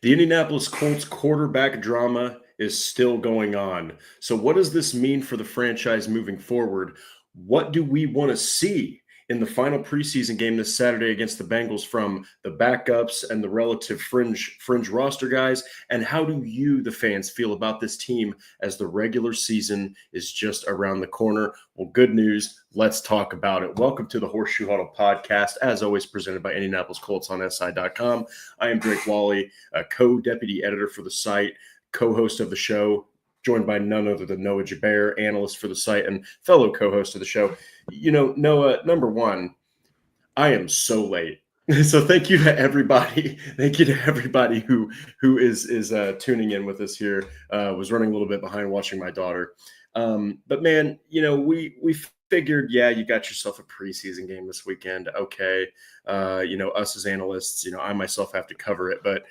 The Indianapolis Colts quarterback drama is still going on. So, what does this mean for the franchise moving forward? What do we want to see in the final preseason game this Saturday against the Bengals from the backups and the relative fringe roster guys? And how do you, the fans, feel about this team as the regular season is just around the corner? Well, good news. Let's talk about it. Welcome to the Horseshoe Huddle Podcast, as always presented by Indianapolis Colts on SI.com. I am Drake Wally, a co-deputy editor for the site, co-host of the show, joined by none other than Noah Gebert, analyst for the site and fellow co-host of the show. You know, Noah, number one, I am so late. So thank you to everybody. Thank you to everybody who is tuning in with us here. Was running a little bit behind watching my daughter. But man, you know, we figured, yeah, you got yourself a preseason game this weekend. Okay. You know, us as analysts, you know, I myself have to cover it, but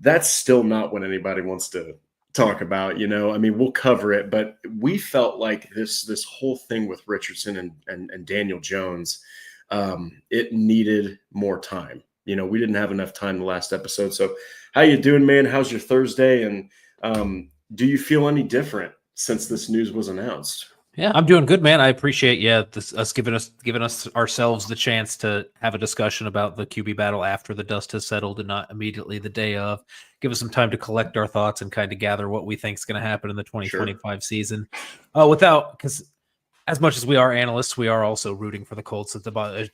that's still not what anybody wants to talk about. You know, I mean, we'll cover it, but we felt like this whole thing with Richardson and Daniel Jones, it needed more time. You know, we didn't have enough time the last episode. So how you doing, man? How's your Thursday? And do you feel any different since this news was announced? Yeah, I'm doing good, man. I appreciate us giving us ourselves the chance to have a discussion about the QB battle after the dust has settled and not immediately the day of. Give us some time to collect our thoughts and kind of gather what we think is going to happen in the 2025 season. Because as much as we are analysts, we are also rooting for the Colts. It's about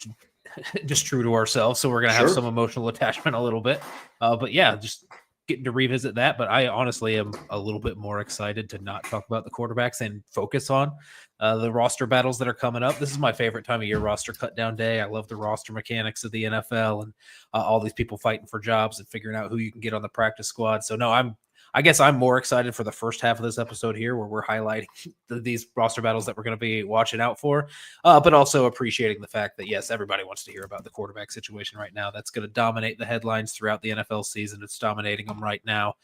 just true to ourselves, so we're going to have some emotional attachment a little bit. But yeah, just getting to revisit that, but I honestly am a little bit more excited to not talk about the quarterbacks and focus on the roster battles that are coming up. This is my favorite time of year, roster cut down day. I love the roster mechanics of the NFL and all these people fighting for jobs and figuring out who you can get on the practice squad. So no, I guess I'm more excited for the first half of this episode here where we're highlighting these roster battles that we're going to be watching out for, but also appreciating the fact that, yes, everybody wants to hear about the quarterback situation right now. That's going to dominate the headlines throughout the NFL season. It's dominating them right now.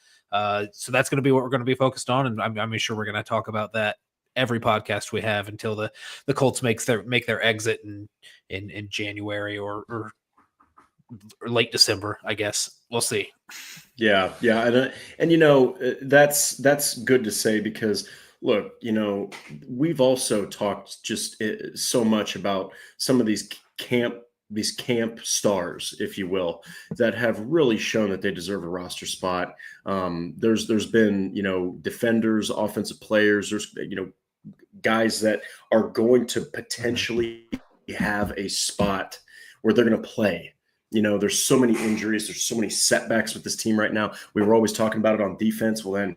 So that's going to be what we're going to be focused on, and I'm sure we're going to talk about that every podcast we have until the Colts make their exit in January or late December, I guess. We'll see. Yeah. And you know, that's good to say because, look, you know, we've also talked just so much about some of these camp stars, if you will, that have really shown that they deserve a roster spot. There's been, you know, defenders, offensive players, there's, you know, guys that are going to potentially have a spot where they're going to play. You know, there's so many injuries. There's so many setbacks with this team right now. We were always talking about it on defense. Well, then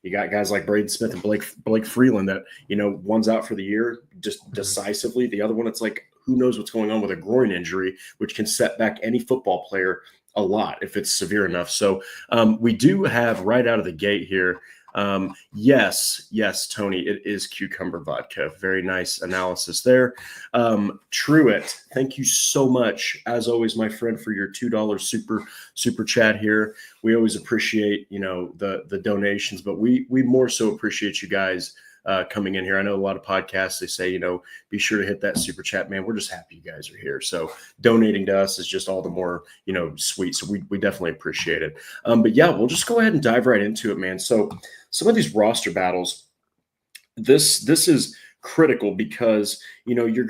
you got guys like Braden Smith and Blake Freeland that, you know, one's out for the year just decisively. The other one, it's like, who knows what's going on with a groin injury, which can set back any football player a lot if it's severe enough. So we do have right out of the gate here. Yes, Tony, it is cucumber vodka. Very nice analysis there. Truett, thank you so much, as always, my friend, for your $2 super chat here. We always appreciate, you know, the donations, but we more so appreciate you guys coming in here. I know a lot of podcasts, they say, you know, be sure to hit that super chat, man. We're just happy you guys are here. So donating to us is just all the more, you know, sweet. So we definitely appreciate it. But yeah, we'll just go ahead and dive right into it, man. So some of these roster battles, this is critical because, you know, you're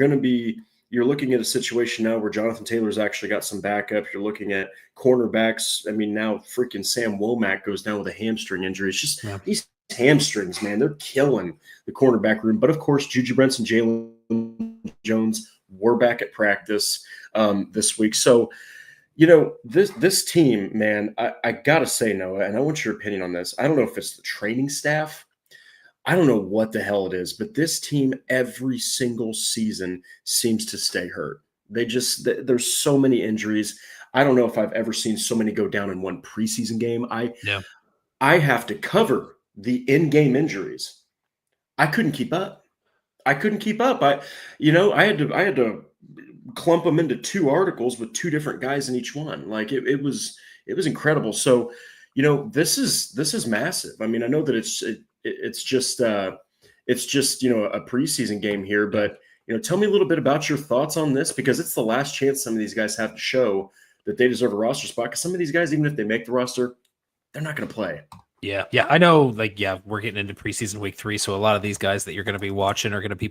looking at a situation now where Jonathan Taylor's actually got some backup. You're looking at cornerbacks. I mean, now freaking Sam Womack goes down with a hamstring injury. It's just these hamstrings, man, they're killing the cornerback room. But of course, Juju Brents and Jalen Jones were back at practice this week. So, you know, this team, man, I gotta say, Noah, and I want your opinion on this. I don't know if it's the training staff. I don't know what the hell it is, but this team every single season seems to stay hurt. There's so many injuries. I don't know if I've ever seen so many go down in one preseason game. I have to cover the in-game injuries. I couldn't keep up. I had to clump them into two articles with two different guys in each one. Like it was incredible. So, you know, this is massive. I mean, I know that it's just you know, a preseason game here, but, you know, tell me a little bit about your thoughts on this, because it's the last chance some of these guys have to show that they deserve a roster spot, because some of these guys, even if they make the roster, they're not going to play. Yeah, I know. We're getting into preseason week 3, so a lot of these guys that you're going to be watching are going to be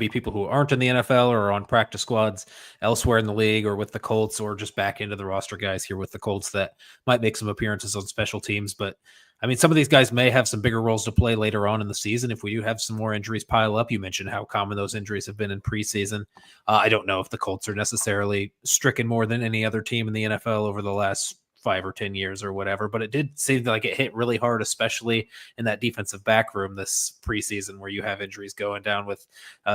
people who aren't in the NFL or are on practice squads elsewhere in the league or with the Colts, or just back into the roster guys here with the Colts that might make some appearances on special teams. But I mean, some of these guys may have some bigger roles to play later on in the season if we do have some more injuries pile up. You mentioned how common those injuries have been in preseason. I don't know if the Colts are necessarily stricken more than any other team in the NFL over the last 5 or 10 years or whatever, but it did seem like it hit really hard, especially in that defensive back room this preseason, where you have injuries going down with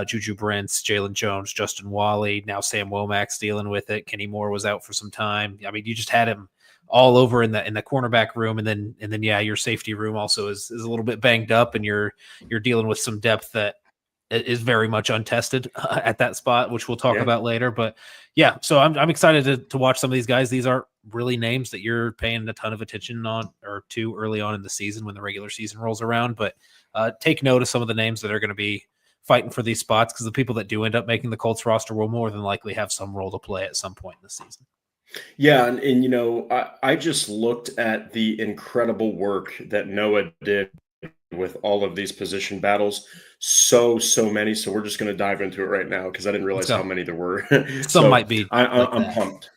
Juju Brents, Jalen Jones, Justin Wally, now Sam Womack's dealing with it. Kenny Moore was out for some time. I mean, you just had him all over in the cornerback room, and then your safety room also is a little bit banged up, and you're dealing with some depth that is very much untested at that spot, which we'll talk about later. But yeah, so I'm excited to watch some of these guys. These aren't really names that you're paying a ton of attention on or too early on in the season when the regular season rolls around. But take note of some of the names that are going to be fighting for these spots, because the people that do end up making the Colts roster will more than likely have some role to play at some point in the season. Yeah, and I just looked at the incredible work that Noah did with all of these position battles. So many. So we're just going to dive into it right now, because I didn't realize how many there were. Some might be. I'm pumped.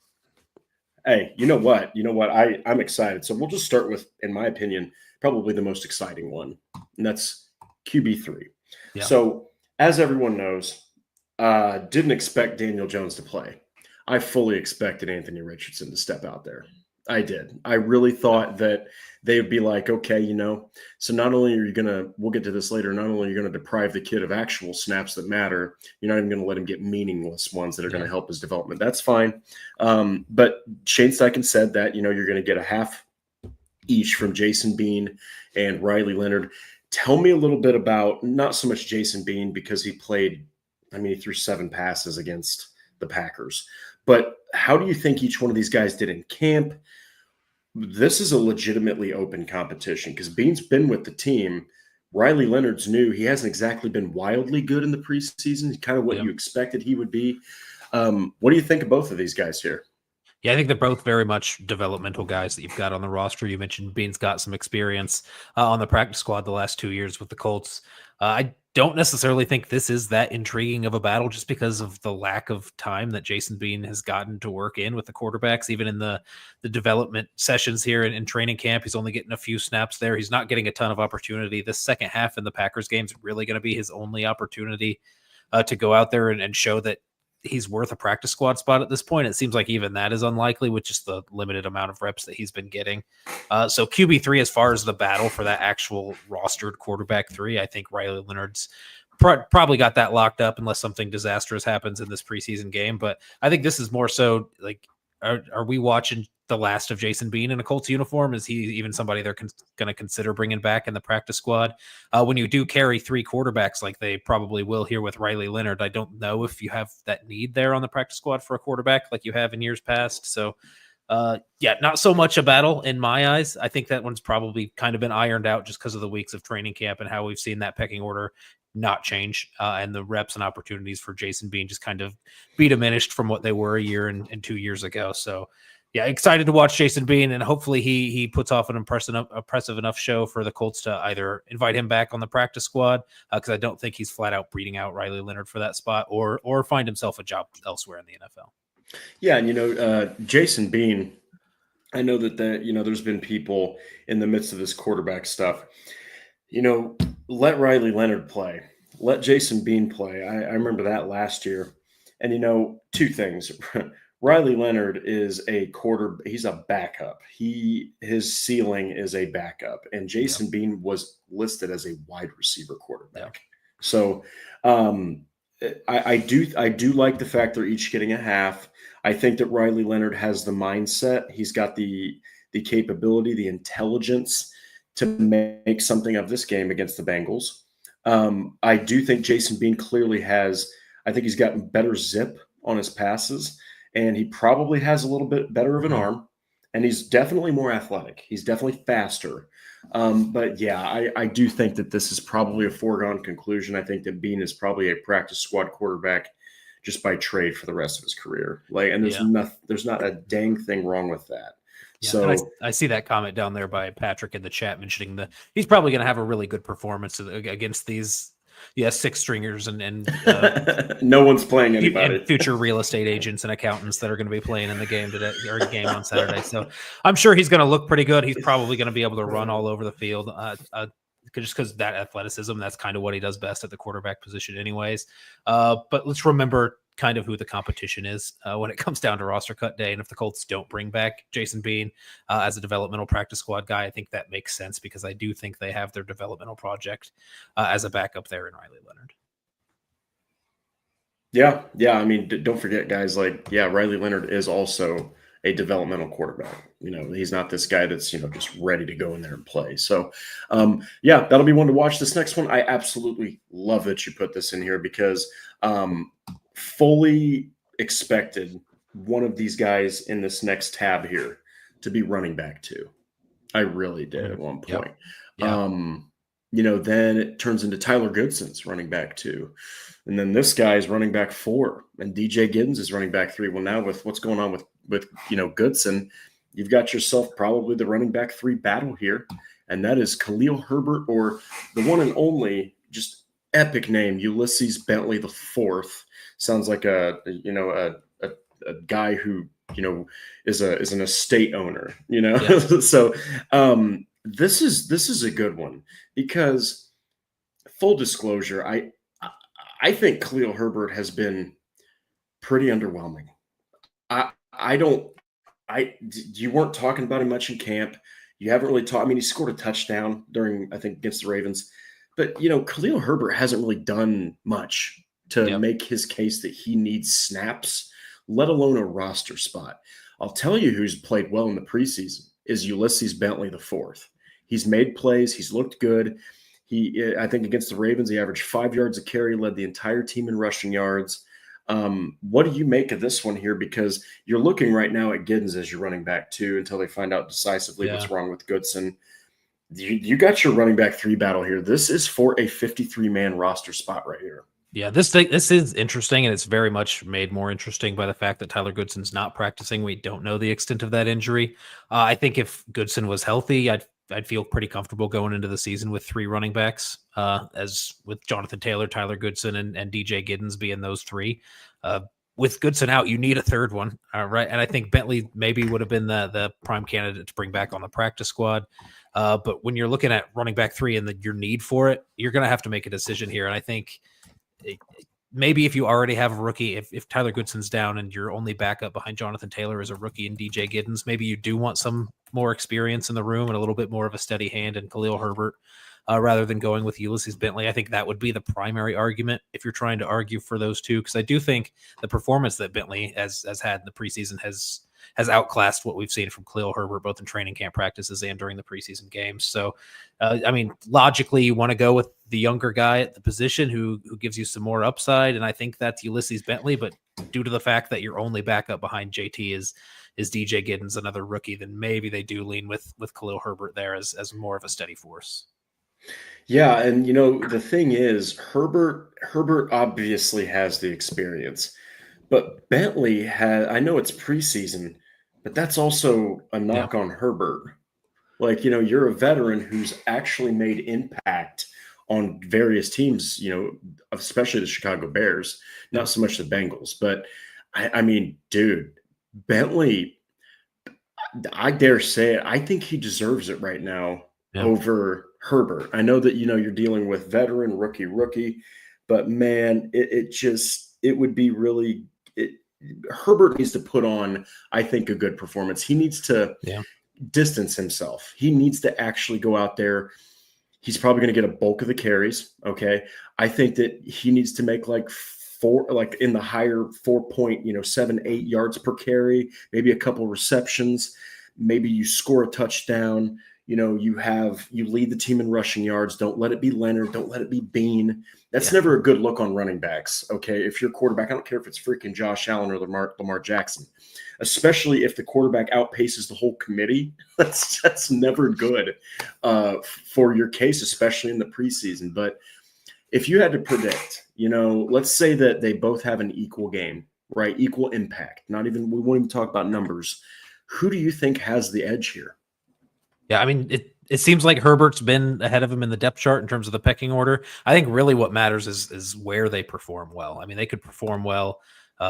Hey, you know what? I'm excited. So we'll just start with, in my opinion, probably the most exciting one, and that's QB3. Yeah. So as everyone knows, didn't expect Daniel Jones to play. I fully expected Anthony Richardson to step out there. I did. I really thought that they would be like, okay, so not only are you going to, we'll get to this later, not only are you going to deprive the kid of actual snaps that matter, you're not even going to let him get meaningless ones that are going to help his development. That's fine. But Shane Steichen said that, you're going to get a half each from Jason Bean and Riley Leonard. Tell me a little bit about, not so much Jason Bean, because he threw 7 passes against the Packers. But how do you think each one of these guys did in camp? This is a legitimately open competition, because Bean's been with the team. Riley Leonard's new. He hasn't exactly been wildly good in the preseason. Kind of what you expected he would be. What do you think of both of these guys here? Yeah, I think they're both very much developmental guys that you've got on the roster. You mentioned Bean's got some experience on the practice squad the last 2 years with the Colts. I don't necessarily think this is that intriguing of a battle, just because of the lack of time that Jason Bean has gotten to work in with the quarterbacks. Even in the development sessions here in training camp, he's only getting a few snaps there. He's not getting a ton of opportunity. This second half in the Packers game is really going to be his only opportunity to go out there and show that he's worth a practice squad spot at this point. It seems like even that is unlikely with just the limited amount of reps that he's been getting. So QB3, as far as the battle for that actual rostered quarterback 3, I think Riley Leonard's probably got that locked up unless something disastrous happens in this preseason game. But I think this is more so like, are we watching the last of Jason Bean in a Colts uniform? Is he even somebody they're going to consider bringing back in the practice squad? When you do carry 3 quarterbacks like they probably will here with Riley Leonard, I don't know if you have that need there on the practice squad for a quarterback like you have in years past. So not so much a battle in my eyes. I think that one's probably kind of been ironed out just because of the weeks of training camp and how we've seen that pecking order not change, and the reps and opportunities for Jason Bean just kind of be diminished from what they were a year and 2 years ago. So yeah, excited to watch Jason Bean, and hopefully he puts off an impressive enough show for the Colts to either invite him back on the practice squad, because I don't think he's flat out beating out Riley Leonard for that spot, or find himself a job elsewhere in the NFL. Yeah, and Jason Bean, I know that there's been people in the midst of this quarterback stuff. Let Riley Leonard play. Let Jason Bean play. I remember that last year. And, 2 things. Riley Leonard is he's a backup. His ceiling is a backup. And Jason Bean was listed as a wide receiver quarterback. Yeah. So I do like the fact they're each getting a half. I think that Riley Leonard has the mindset. He's got the capability, the intelligence to make something of this game against the Bengals. I do think Jason Bean clearly I think he's gotten better zip on his passes, and he probably has a little bit better of an arm, and he's definitely more athletic. He's definitely faster. But yeah, I do think that this is probably a foregone conclusion. I think that Bean is probably a practice squad quarterback just by trade for the rest of his career. Like, and there's Yeah. there's not a dang thing wrong with that. Yeah, So and I see that comment down there by Patrick in the chat mentioning he's probably going to have a really good performance against these six stringers and no one's playing anybody. and future real estate agents and accountants that are going to be playing in the game today or game on Saturday. So I'm sure he's going to look pretty good. He's probably going to be able to run all over the field. Just because that athleticism, that's kind of what he does best at the quarterback position anyways. But let's remember kind of who the competition is when it comes down to roster cut day. And if the Colts don't bring back Jason Bean as a developmental practice squad guy, I think that makes sense because I do think they have their developmental project as a backup there in Riley Leonard. Yeah. I mean, don't forget, guys, Riley Leonard is also a developmental quarterback. He's not this guy that's, just ready to go in there and play. So, that'll be one to watch. This next one, I absolutely love that you put this in here because fully expected one of these guys in this next tab here to be running back 2. I really did at one point. Yep. Yeah. Then it turns into Tyler Goodson's running back 2. And then this guy is running back 4 and DJ Giddens is running back 3. Well, now with what's going on with Goodson, you've got yourself probably the running back 3 battle here. And that is Khalil Herbert or the one and only just epic name, Ulysses Bentley the 4th. Sounds like a guy who, is an estate owner, Yeah. So this is a good one because full disclosure, I think Khalil Herbert has been pretty underwhelming. You weren't talking about him much in camp. You haven't really talked. I mean, he scored a touchdown during, I think, against the Ravens. But, Khalil Herbert hasn't really done much to make his case that he needs snaps, let alone a roster spot. I'll tell you who's played well in the preseason is Ulysses Bentley the 4th. He's made plays. He's looked good. I think against the Ravens, he averaged 5 yards a carry, led the entire team in rushing yards. What do you make of this one here? Because you're looking right now at Giddens as your running back 2 until they find out decisively what's wrong with Goodson. You got your running back 3 battle here. This is for a 53-man roster spot right here. Yeah, this is interesting, and it's very much made more interesting by the fact that Tyler Goodson's not practicing. We don't know the extent of that injury. I think if Goodson was healthy, I'd feel pretty comfortable going into the season with 3 running backs, as with Jonathan Taylor, Tyler Goodson, and DJ Giddens being those 3. With Goodson out, you need a 3rd one, right? And I think Bentley maybe would have been the prime candidate to bring back on the practice squad. But when you're looking at running back 3 and your need for it, you're going to have to make a decision here. And I think maybe if you already have a rookie, if Tyler Goodson's down and your only backup behind Jonathan Taylor is a rookie and DJ Giddens, maybe you do want some more experience in the room and a little bit more of a steady hand in Khalil Herbert rather than going with Ulysses Bentley. I think that would be the primary argument if you're trying to argue for those two, because I do think the performance that Bentley has had in the preseason has outclassed what we've seen from Khalil Herbert, both in training camp practices and during the preseason games. So, I mean, logically, you want to go with the younger guy at the position who gives you some more upside, and I think that's Ulysses Bentley. But due to the fact that your only backup behind JT is DJ Giddens, another rookie, then maybe they do lean with Khalil Herbert there as more of a steady force. Yeah, and the thing is, Herbert obviously has the experience, but Bentley had. I know it's preseason, but that's also a knock on Herbert. Like, you're a veteran who's actually made impact on various teams, especially the Chicago Bears, not so much the Bengals. But, I mean, dude, Bentley, I dare say it, I think he deserves it right now over Herbert. I know that, you're dealing with veteran, rookie, but, man, it would be really Herbert needs to put on, I think, a good performance. He needs to distance himself. He needs to actually go out there. He's probably going to get a bulk of the carries. Okay. I think that he needs to make in the higher 7, 8 yards per carry, maybe a couple receptions. Maybe you score a touchdown. You lead the team in rushing yards. Don't let it be Leonard. Don't let it be Bean. That's never a good look on running backs. Okay. If you're quarterback, I don't care if it's freaking Josh Allen or Lamar Jackson, especially if the quarterback outpaces the whole committee. That's never good for your case, especially in the preseason. But if you had to predict, let's say that they both have an equal game, right? Equal impact. We won't even talk about numbers. Who do you think has the edge here? Yeah, I mean, it seems like Herbert's been ahead of him in the depth chart in terms of the pecking order. I think really what matters is where they perform well. I mean, they could perform well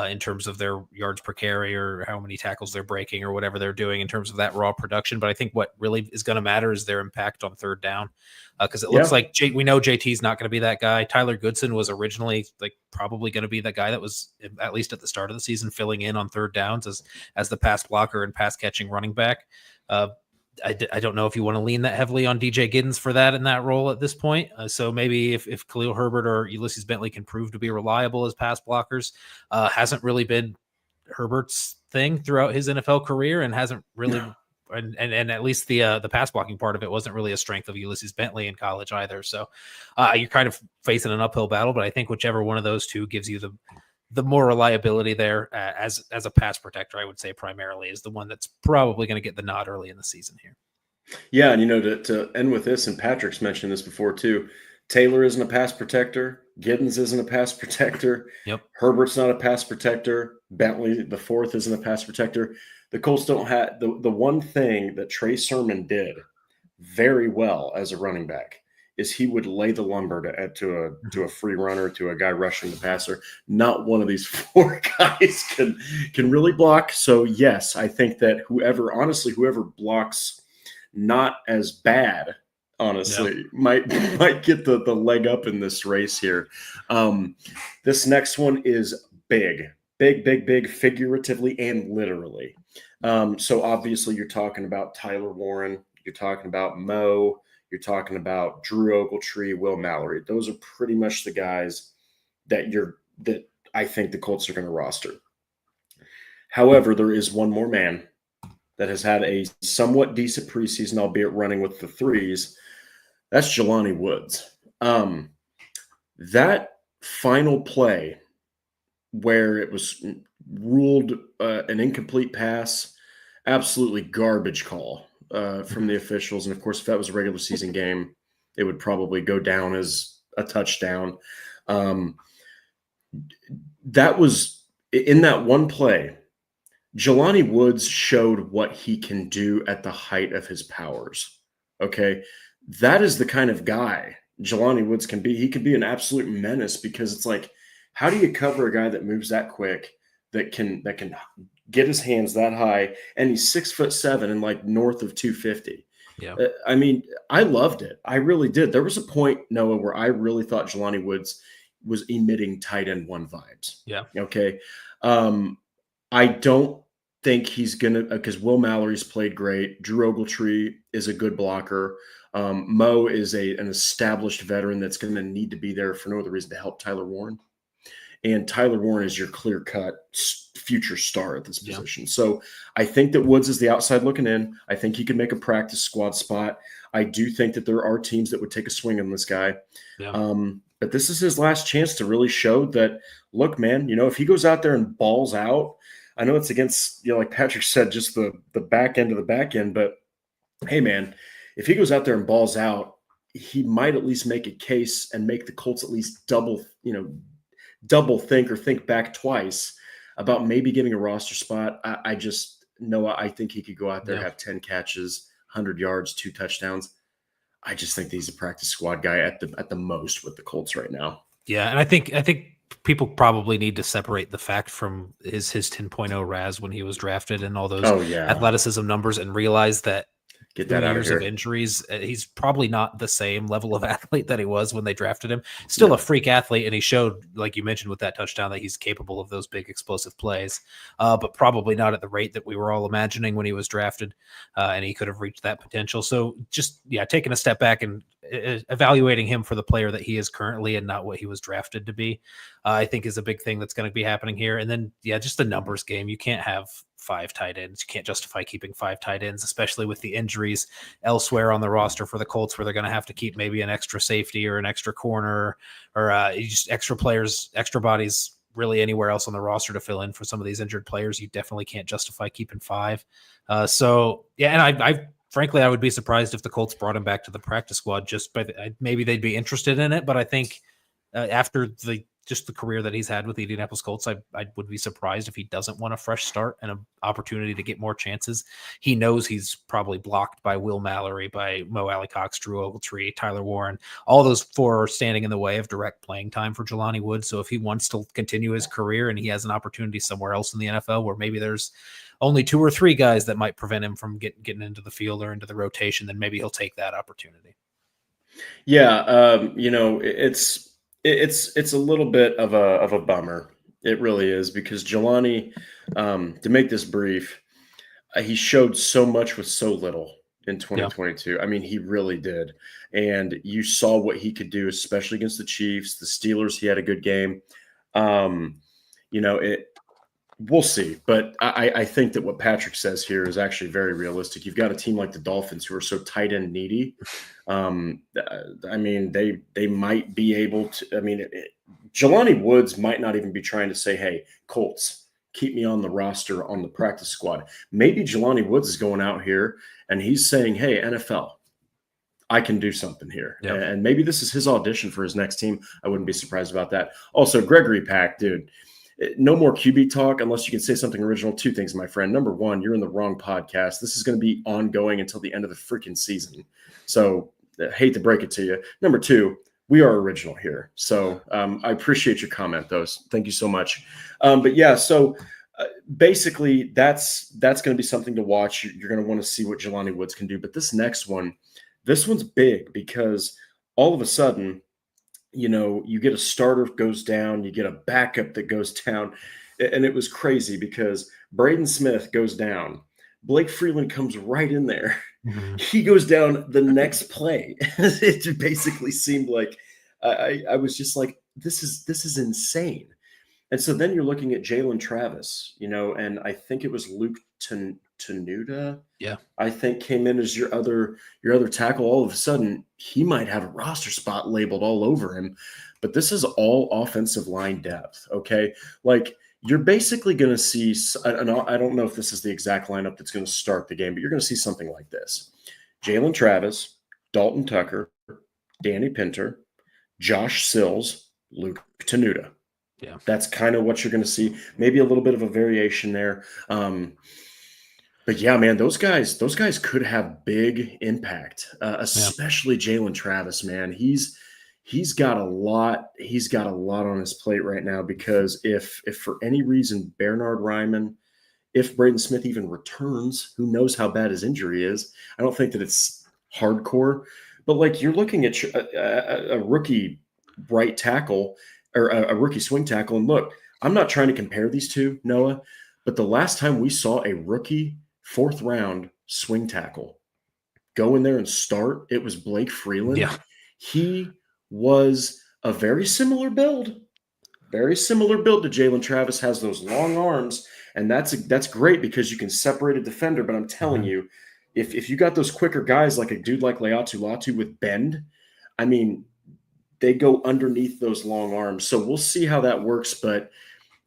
in terms of their yards per carry or how many tackles they're breaking or whatever they're doing in terms of that raw production. But I think what really is going to matter is their impact on third down, because it looks like we know JT's not going to be that guy. Tyler Goodson was originally probably going to be that guy that was, at least at the start of the season, filling in on third downs as the pass blocker and pass catching running back. I don't know if you want to lean that heavily on DJ Giddens for that in that role at this point. So maybe if Khalil Herbert or Ulysses Bentley can prove to be reliable as pass blockers, hasn't really been Herbert's thing throughout his NFL career, and hasn't really, and at least the pass blocking part of it wasn't really a strength of Ulysses Bentley in college either. So you're kind of facing an uphill battle, but I think whichever one of those two gives you the more reliability there as a pass protector, I would say primarily is the one that's probably going to get the nod early in the season here. Yeah, and to end with this, and Patrick's mentioned this before too, Taylor isn't a pass protector. Giddens isn't a pass protector. Yep. Herbert's not a pass protector. Bentley, the fourth, isn't a pass protector. The Colts don't have the one thing that Trey Sermon did very well as a running back is he would lay the lumber to a free runner, to a guy rushing the passer. Not one of these four guys can really block. So yes, I think that whoever blocks not as bad, honestly, might get the leg up in this race here. This next one is big, figuratively and literally. So obviously you're talking about Tyler Warren, you're talking about Mo, you're talking about Drew Ogletree, Will Mallory. Those are pretty much the guys that I think the Colts are going to roster. However, there is one more man that has had a somewhat decent preseason, albeit running with the threes. That's Jelani Woods. That final play where it was ruled an incomplete pass, absolutely garbage call from the officials. And of course, if that was a regular season game, it would probably go down as a touchdown. That was in that one play. Jelani Woods showed what he can do at the height of his powers. Okay. That is the kind of guy Jelani Woods can be. He could be an absolute menace, because it's like, how do you cover a guy that moves that quick, that can get his hands that high, and he's 6'7" and north of 250. Yeah. I mean, I loved it. I really did. There was a point, Noah, where I really thought Jelani Woods was emitting tight end one vibes. Yeah. Okay. I don't think he's gonna, because Will Mallory's played great. Drew Ogletree is a good blocker. Mo is an established veteran that's going to need to be there for no other reason to help Tyler Warren. And Tyler Warren is your clear-cut future star at this position. Yeah. So I think that Woods is the outside looking in. I think he can make a practice squad spot. I do think that there are teams that would take a swing on this guy. Yeah. But this is his last chance to really show that, look, man, if he goes out there and balls out, I know it's against, like Patrick said, just the back end of the back end. But, hey, man, if he goes out there and balls out, he might at least make a case and make the Colts at least double think or think back twice about maybe getting a roster spot. I think he could go out there, have 10 catches, 100 yards, 2 touchdowns. I just think he's a practice squad guy at the most with the Colts right now. Yeah, and I think people probably need to separate the fact from his 10.0 RAS when he was drafted and all those athleticism numbers, and realize that get that out years of of injuries, he's probably not the same level of athlete that he was when they drafted him. Still a freak athlete, and he showed, like you mentioned with that touchdown, that he's capable of those big explosive plays, but probably not at the rate that we were all imagining when he was drafted, and he could have reached that potential. So just taking a step back and evaluating him for the player that he is currently and not what he was drafted to be, I think is a big thing that's going to be happening here. And then just a numbers game. You can't have 5 tight ends. You can't justify keeping 5 tight ends, especially with the injuries elsewhere on the roster for the Colts, where they're going to have to keep maybe an extra safety or an extra corner or just extra players, extra bodies really anywhere else on the roster to fill in for some of these injured players. You definitely can't justify keeping 5. And I frankly, I would be surprised if the Colts brought him back to the practice squad, maybe they'd be interested in it, but I think after just the career that he's had with the Indianapolis Colts, I would be surprised if he doesn't want a fresh start and an opportunity to get more chances. He knows he's probably blocked by Will Mallory, by Mo Alley-Cox, Drew Ogletree, Tyler Warren. All those four are standing in the way of direct playing time for Jelani Woods. So if he wants to continue his career and he has an opportunity somewhere else in the NFL where maybe there's only 2 or 3 guys that might prevent him from getting into the field or into the rotation, then maybe he'll take that opportunity. Yeah, it's a little bit of a bummer. It really is, because Jelani, to make this brief, he showed so much with so little in 2022. Yeah. I mean, he really did. And you saw what he could do, especially against the Chiefs, the Steelers. He had a good game. We'll see. But I think that what Patrick says here is actually very realistic. You've got a team like the Dolphins who are so tight end needy. I mean, they might be able to. I mean, Jelani Woods might not even be trying to say, "Hey, Colts, keep me on the roster on the practice squad." Maybe Jelani Woods is going out here and he's saying, "Hey, NFL, I can do something here." Yep. And maybe this is his audition for his next team. I wouldn't be surprised about that. Also, Gregory Pack, dude. No more QB talk unless you can say something original. 2 things, my friend. Number 1, you're in the wrong podcast. This is going to be ongoing until the end of the freaking season. So I hate to break it to you. Number 2, we are original here. So I appreciate your comment, though. Thank you so much. But yeah, so basically that's going to be something to watch. You're going to want to see what Jelani Woods can do. But this one's big, because all of a sudden, you get a starter goes down, you get a backup that goes down. And it was crazy because Braden Smith goes down. Blake Freeland comes right in there. Mm-hmm. He goes down the next play. It basically seemed like I was just like, this is insane. And so then you're looking at Jalen Travis, and I think it was Luke Tenuta. Yeah, I think came in as your other tackle. All of a sudden, he might have a roster spot labeled all over him. But this is all offensive line depth. Okay, like you're basically going to see. And I don't know if this is the exact lineup that's going to start the game, but you're going to see something like this: Jalen Travis, Dalton Tucker, Danny Pinter, Josh Sills, Luke Tenuta. Yeah, that's kind of what you're going to see. Maybe a little bit of a variation there. But yeah, man, those guys could have big impact, especially Jalen Travis, man. He's got a lot on his plate right now, because if for any reason Bernard Ryman, if Braden Smith even returns, who knows how bad his injury is. I don't think that it's hardcore, but like you're looking at a rookie right tackle, or a rookie swing tackle. And look, I'm not trying to compare these two, Noah, but the last time we saw a rookie 4th round swing tackle go in there and start, it was Blake Freeland. Yeah. He was a very similar build to Jalen Travis. Has those long arms, and that's great because you can separate a defender. But I'm telling you, if you got those quicker guys like a dude like Leatu Latu with bend, I mean, they go underneath those long arms. So we'll see how that works. But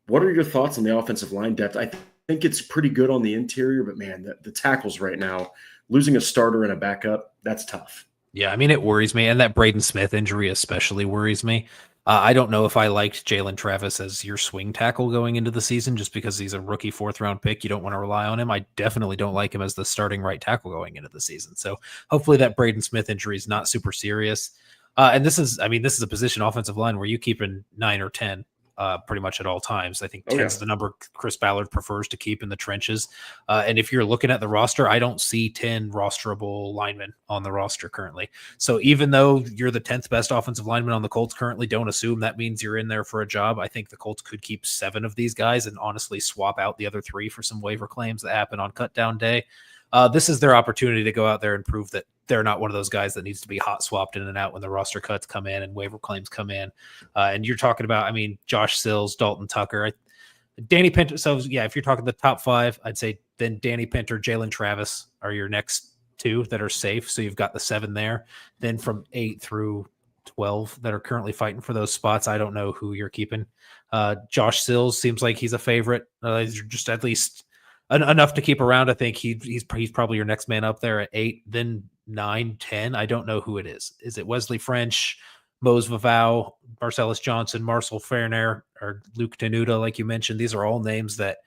what are your thoughts on the offensive line depth? I think it's pretty good on the interior, but man, the tackles right now, losing a starter and a backup, that's tough. Yeah, I mean, it worries me. And that Braden Smith injury especially worries me. I don't know if I liked Jalen Travis as your swing tackle going into the season, just because he's a rookie 4th round pick. You don't want to rely on him. I definitely don't like him as the starting right tackle going into the season. So hopefully that Braden Smith injury is not super serious. And this is a position, offensive line, where you keep in 9 or 10 pretty much at all times. I think 10 is the number Chris Ballard prefers to keep in the trenches. And if you're looking at the roster, I don't see 10 rosterable linemen on the roster currently. So even though you're the 10th best offensive lineman on the Colts currently, don't assume that means you're in there for a job. I think the Colts could keep 7 of these guys and honestly swap out the other 3 for some waiver claims that happen on cut down day. This is their opportunity to go out there and prove that they're not one of those guys that needs to be hot swapped in and out when the roster cuts come in and waiver claims come in. And you're talking about, I mean, Josh Sills, Dalton Tucker, Danny Pinter. So yeah, if you're talking the top 5, I'd say then Danny Pinter, Jalen Travis are your next 2 that are safe. So you've got the 7 there. Then from 8 through 12 that are currently fighting for those spots, I don't know who you're keeping. Josh Sills seems like he's a favorite. Just at least enough to keep around. I think he's probably your next man up there at 8, then 9, 10. I don't know who it is. Is it Wesley French, Mose Vavau, Marcellus Johnson, Marcel Ferner, or Luke Tenuta, like you mentioned. These are all names that,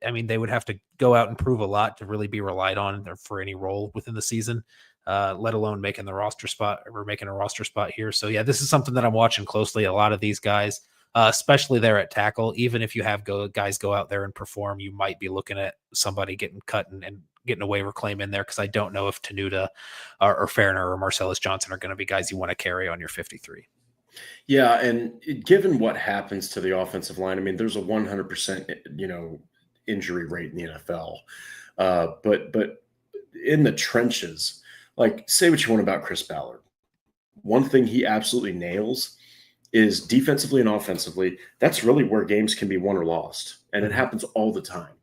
I mean, they would have to go out and prove a lot to really be relied on for any role within the season, let alone making the roster spot or making a roster spot here. So yeah, this is something that I'm watching closely. A lot of these guys, especially there at tackle, even if you have guys go out there and perform, you might be looking at somebody getting cut and getting a waiver claim in there, because I don't know if Tenuta or Ferner or Marcellus Johnson are going to be guys you want to carry on your 53. Yeah, and given what happens to the offensive line, I mean, there's a 100%, injury rate in the NFL. But in the trenches, like, say what you want about Chris Ballard. One thing he absolutely nails is defensively and offensively. That's really where games can be won or lost, and it happens all the time.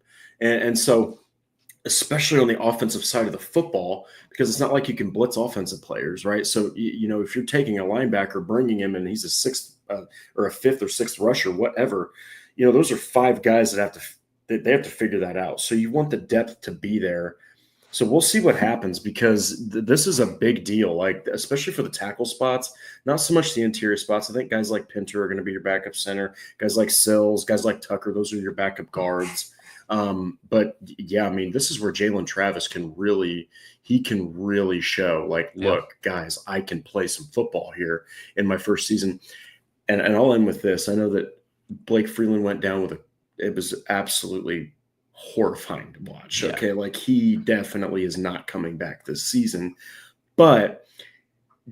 And so, especially on the offensive side of the football, because it's not like you can blitz offensive players, right? So, if you're taking a linebacker, bringing him, and he's a sixth or a fifth or sixth rusher, whatever, those are five guys that they have to figure that out. So you want the depth to be there. So we'll see what happens, because this is a big deal, like, especially for the tackle spots, not so much the interior spots. I think guys like Pinter are going to be your backup center, guys like Sills, guys like Tucker, those are your backup guards. But yeah, I mean, this is where Jalen Travis can really show, like, look, guys, I can play some football here in my first season. And I'll end with this. I know that Blake Freeland went down it was absolutely horrifying to watch. Yeah. Okay. Like, he definitely is not coming back this season, but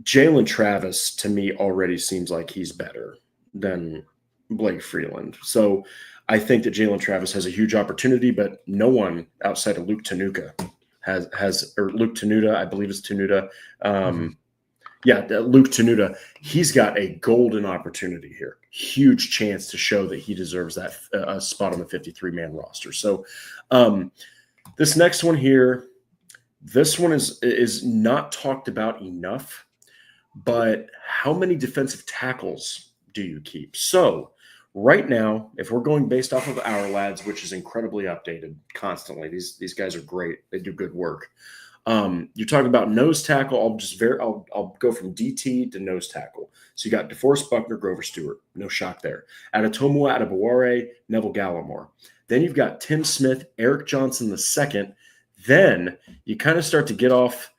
Jalen Travis to me already seems like he's better than Blake Freeland. So I think that Jalen Travis has a huge opportunity, but no one outside of Luke Tenuta or Luke Tenuta, I believe it's Tenuta. Luke Tenuta, he's got a golden opportunity here. Huge chance to show that he deserves that spot on the 53-man roster. So this next one here, this one is not talked about enough, but how many defensive tackles do you keep? So right now, if we're going based off of our lads, which is incredibly updated constantly, these guys are great. They do good work. You're talking about nose tackle. I'll go from DT to nose tackle. So you got DeForest Buckner, Grover Stewart, no shock there. Adetomo Adebawore, Neville Gallimore. Then you've got Tim Smith, Eric Johnson II. Then you kind of start to get off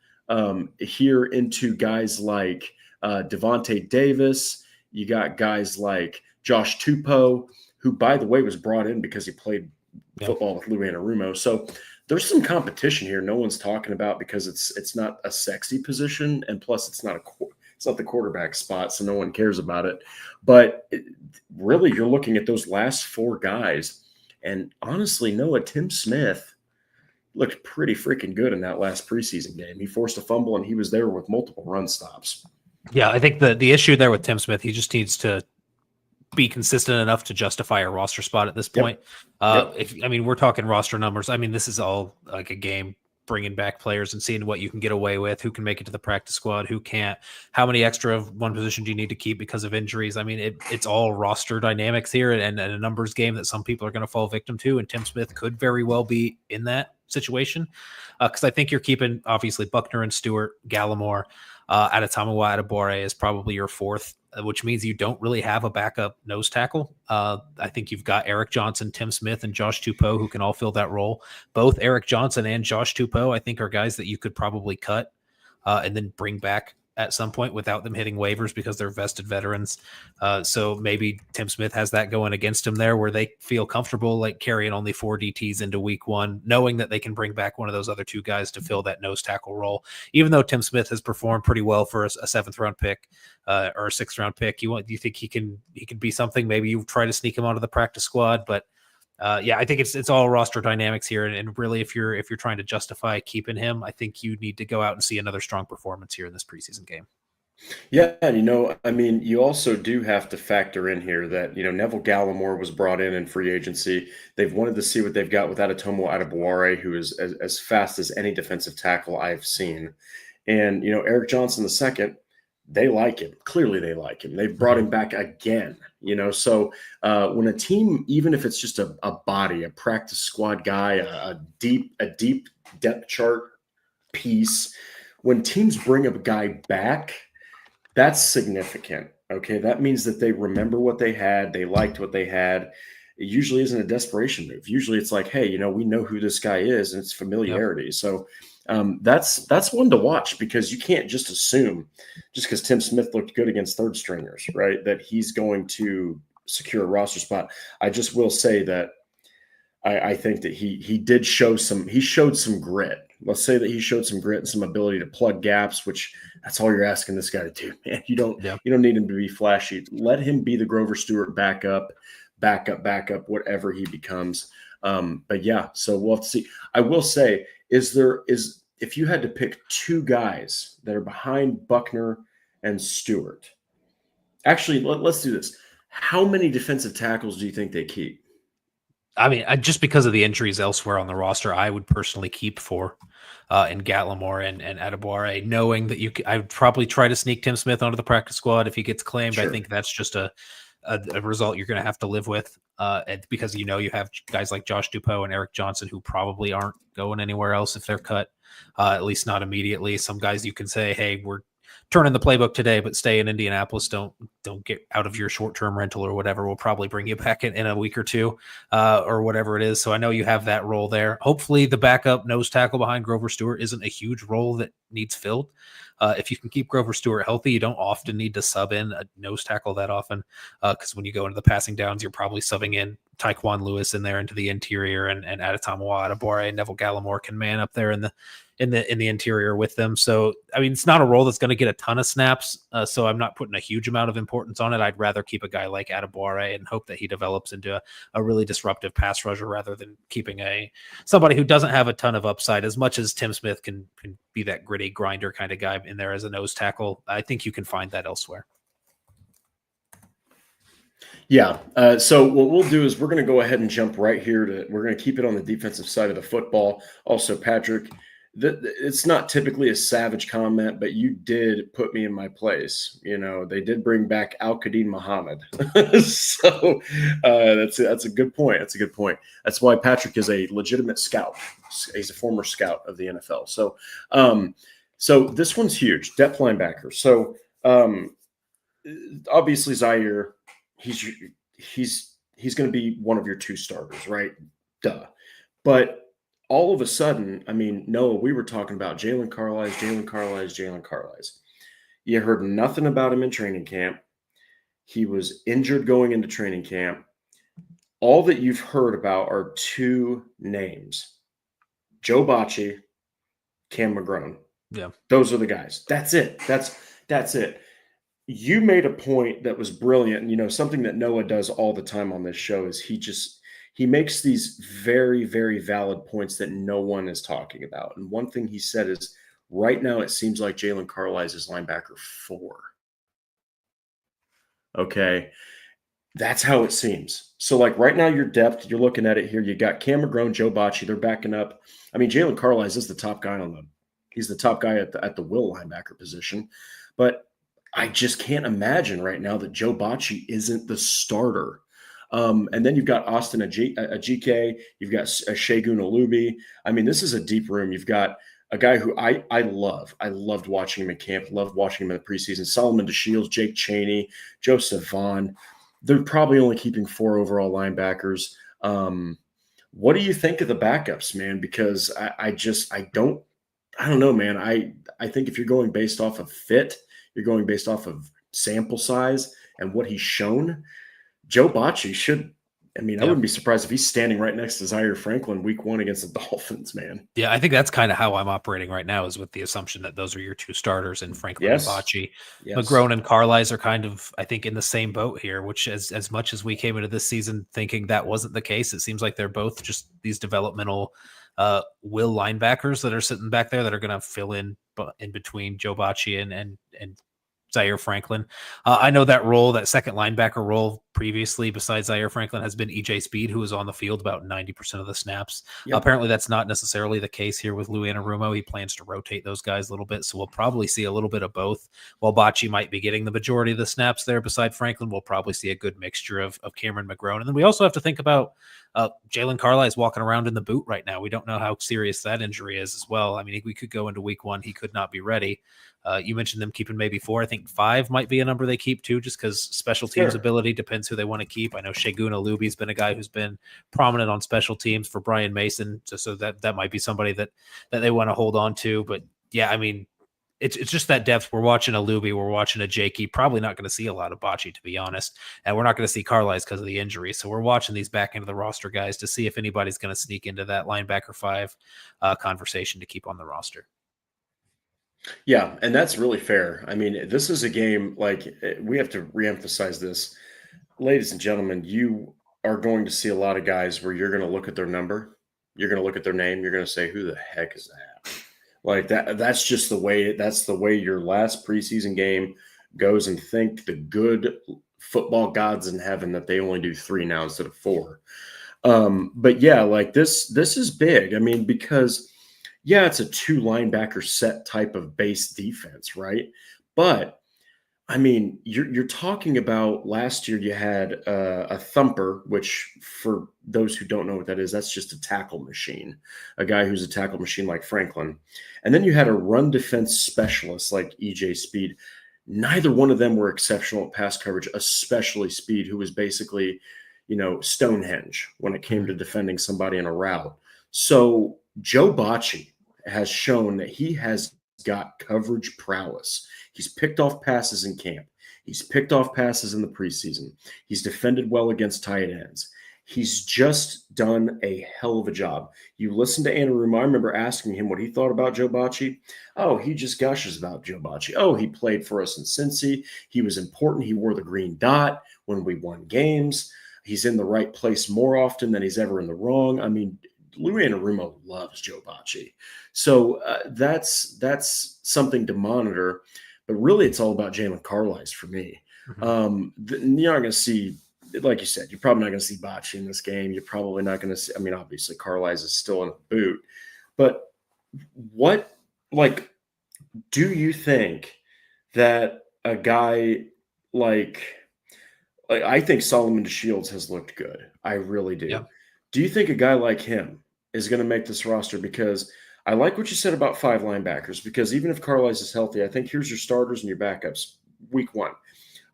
here into guys like Devontae Davis. You got guys like Josh Tupou, who, by the way, was brought in because he played football with Lou Anarumo. So there's some competition here no one's talking about, because it's not a sexy position, and plus it's not the quarterback spot, so no one cares about it. But really, you're looking at those last four guys, and honestly, Tim Smith looked pretty freaking good in that last preseason game. He forced a fumble, and he was there with multiple run stops. Yeah, I think the issue there with Tim Smith, he just needs to be consistent enough to justify a roster spot at this point. We're talking roster numbers. I mean, this is all like a game, bringing back players and seeing what you can get away with, who can make it to the practice squad, who can't, how many extra of one position do you need to keep because of injuries. I mean, it's all roster dynamics here, and a numbers game that some people are going to fall victim to. And Tim Smith could very well be in that situation, because I think you're keeping, obviously, Buckner and Stewart, Gallimore, Adetomo Adebawore is probably your fourth, which means you don't really have a backup nose tackle. I think you've got Eric Johnson, Tim Smith, and Josh Tupou, who can all fill that role. Both Eric Johnson and Josh Tupou, I think, are guys that you could probably cut and then bring back at some point without them hitting waivers, because they're vested veterans. So maybe Tim Smith has that going against him there, where they feel comfortable like carrying only 4 DTs into week one, knowing that they can bring back one of those other two guys to fill that nose tackle role. Even though Tim Smith has performed pretty well for a 7th round pick or a 6th round pick, you think he can be something? Maybe you try to sneak him onto the practice squad, but I think it's all roster dynamics here, and really, if you're trying to justify keeping him, I think you need to go out and see another strong performance here in this preseason game. Yeah, and you also do have to factor in here that Neville Gallimore was brought in free agency. They've wanted to see what they've got with Adetomo Adebawore, who is as fast as any defensive tackle I've seen, and Eric Johnson II. They like him. Clearly they like him. They've brought him back again, so when a team, even if it's just a body, a practice squad guy, a deep depth chart piece, when teams bring a guy back, That's significant. Okay. That means that they remember what they had. They liked what they had. It usually isn't a desperation move. Usually it's like, hey, we know who this guy is, and it's Yep. familiarity. So that's one to watch, because you can't just assume, just because Tim Smith looked good against third stringers, right, that he's going to secure a roster spot. I just will say that I think that he showed some grit. Let's say that he showed some grit and some ability to plug gaps, which that's all you're asking this guy to do, man. Yeah. You don't need him to be flashy. Let him be the Grover Stewart backup, whatever he becomes. But yeah, so we'll have to see. I will say, if you had to pick two guys that are behind Buckner and Stewart, actually, let's do this. How many defensive tackles do you think they keep? I mean, just because of the injuries elsewhere on the roster, I would personally keep 4 in Gallimore and Adebawore, knowing that I would probably try to sneak Tim Smith onto the practice squad if he gets claimed. Sure. I think that's just a result you're going to have to live with, because you have guys like Josh Dupeau and Eric Johnson who probably aren't going anywhere else if they're cut, at least not immediately. Some guys you can say, hey, we're turning the playbook today, but stay in Indianapolis. Don't get out of your short-term rental or whatever. We'll probably bring you back in a week or two, or whatever it is. So I know you have that role there. Hopefully the backup nose tackle behind Grover Stewart isn't a huge role that needs filled. If you can keep Grover Stewart healthy, you don't often need to sub in a nose tackle that often, because when you go into the passing downs, you're probably subbing in Tyquan Lewis in there into the interior, and Adetomiwa Adebawore and Neville Gallimore can man up there in the interior with them. So, I mean, it's not a role that's going to get a ton of snaps. So I'm not putting a huge amount of importance on it. I'd rather keep a guy like Adebawore and hope that he develops into a really disruptive pass rusher rather than keeping somebody who doesn't have a ton of upside. As much as Tim Smith can be that gritty grinder kind of guy in there as a nose tackle, I think you can find that elsewhere. Yeah. So what we'll do is we're going to go ahead and jump right here we're going to keep it on the defensive side of the football. Also, Patrick, it's not typically a savage comment, but you did put me in my place. They did bring back Al-Qadim Muhammad. So that's a good point. That's a good point. That's why Patrick is a legitimate scout. He's a former scout of the NFL. So, so this one's huge. Depth linebacker. So, obviously Zaire, he's going to be one of your 2 starters, right? Duh. But all of a sudden, I mean, Noah, we were talking about Jalen Carlies. You heard nothing about him in training camp. He was injured going into training camp. All that you've heard about are 2 names: Joe Bacci, Cam McGrone. Yeah. Those are the guys. That's it. That's it. You made a point that was brilliant. And, something that Noah does all the time on this show is he makes these very, very valid points that no one is talking about. And one thing he said is, right now it seems like Jalen Carlies is linebacker 4. Okay. That's how it seems. So, like, right now, your depth, you're looking at it here. You got Cam McGrone, Joe Bacci. They're backing up. I mean, Jalen Carlies is the top guy he's the top guy at the will linebacker position. But I just can't imagine right now that Joe Bacci isn't the starter. And then you've got Austin Ajike. You've got Shegun Olubi. I mean, this is a deep room. You've got a guy who I love. I loved watching him in camp, loved watching him in the preseason. Solomon DeShields, Jake Chaney, Joseph Vaughn. They're probably only keeping 4 overall linebackers. What do you think of the backups, man? Because I don't know, man. I think if you're going based off of fit, you're going based off of sample size and what he's shown, Joe Bacci should. I mean, I wouldn't be surprised if he's standing right next to Zaire Franklin week 1 against the Dolphins, man. Yeah, I think that's kind of how I'm operating right now, is with the assumption that those are your 2 starters, and Franklin and Bacci. McGrone and Carlies are kind of, I think, in the same boat here, which as much as we came into this season thinking that wasn't the case, it seems like they're both just these developmental will linebackers that are sitting back there that are going to fill in between Joe Bacci and Zaire Franklin. I know that role, that second linebacker role previously, besides Zaire Franklin, has been EJ Speed, who was on the field about 90% of the snaps. Yep. Apparently that's not necessarily the case here with Lou Anarumo. He plans to rotate those guys a little bit, so we'll probably see a little bit of both. While Bacci might be getting the majority of the snaps there beside Franklin, we'll probably see a good mixture of Cameron McGrone. And then we also have to think about Jalen Carlies walking around in the boot right now. We don't know how serious that injury is as well. I mean, we could go into week 1. He could not be ready. You mentioned them keeping maybe 4. I think think 5 might be a number they keep too, just because special teams ability depends who they want to keep. I know Shagun Alubi's been a guy who's been prominent on special teams for Brian Mason, so that might be somebody that they want to hold on to. But yeah, I mean, it's just that depth. We're watching a Luby, we're watching a Jakey. Probably not going to see a lot of Bocce, to be honest, and we're not going to see Carlisle because of the injury. So we're watching these back end of the roster guys to see if anybody's going to sneak into that linebacker 5 conversation to keep on the roster. Yeah, and that's really fair. I mean, this is a game, like, we have to reemphasize this. Ladies and gentlemen, you are going to see a lot of guys where you're going to look at their number, you're going to look at their name, you're going to say, who the heck is that? Like, that's just the way your last preseason game goes, and thank the good football gods in heaven that they only do 3 now instead of 4. But yeah, like this is big. I mean, because yeah, it's a 2 linebacker set type of base defense, right? But I mean, you're talking about last year you had a thumper, which for those who don't know what that is, that's just a tackle machine, a guy who's a tackle machine like Franklin. And then you had a run defense specialist like EJ Speed. Neither one of them were exceptional at pass coverage, especially Speed, who was basically, Stonehenge when it came to defending somebody in a route. So Joe Bocce has shown that he has got coverage prowess. He's picked off passes in camp. He's picked off passes in the preseason. He's defended well against tight ends. He's just done a hell of a job. You listen to Andrew Ruma. I remember asking him what he thought about Joe Bocce. Oh, he just gushes about Joe Bocce. Oh, he played for us in Cincy. He was important. He wore the green dot when we won games. He's in the right place more often than he's ever in the wrong. I mean, Lou Anarumo loves Joe Bocce. So that's something to monitor. But really, it's all about Jalen Carlisle for me. Mm-hmm. You're not going to see, like you said, you're probably not going to see Bocce in this game. You're probably not going to see, I mean, obviously, Carlisle is still in a boot. But do you think that a guy like I think Solomon DeShields has looked good. I really do. Yeah. Do you think a guy like him is going to make this roster? Because I like what you said about 5 linebackers, because even if Carlisle is healthy, I think here's your starters and your backups week 1.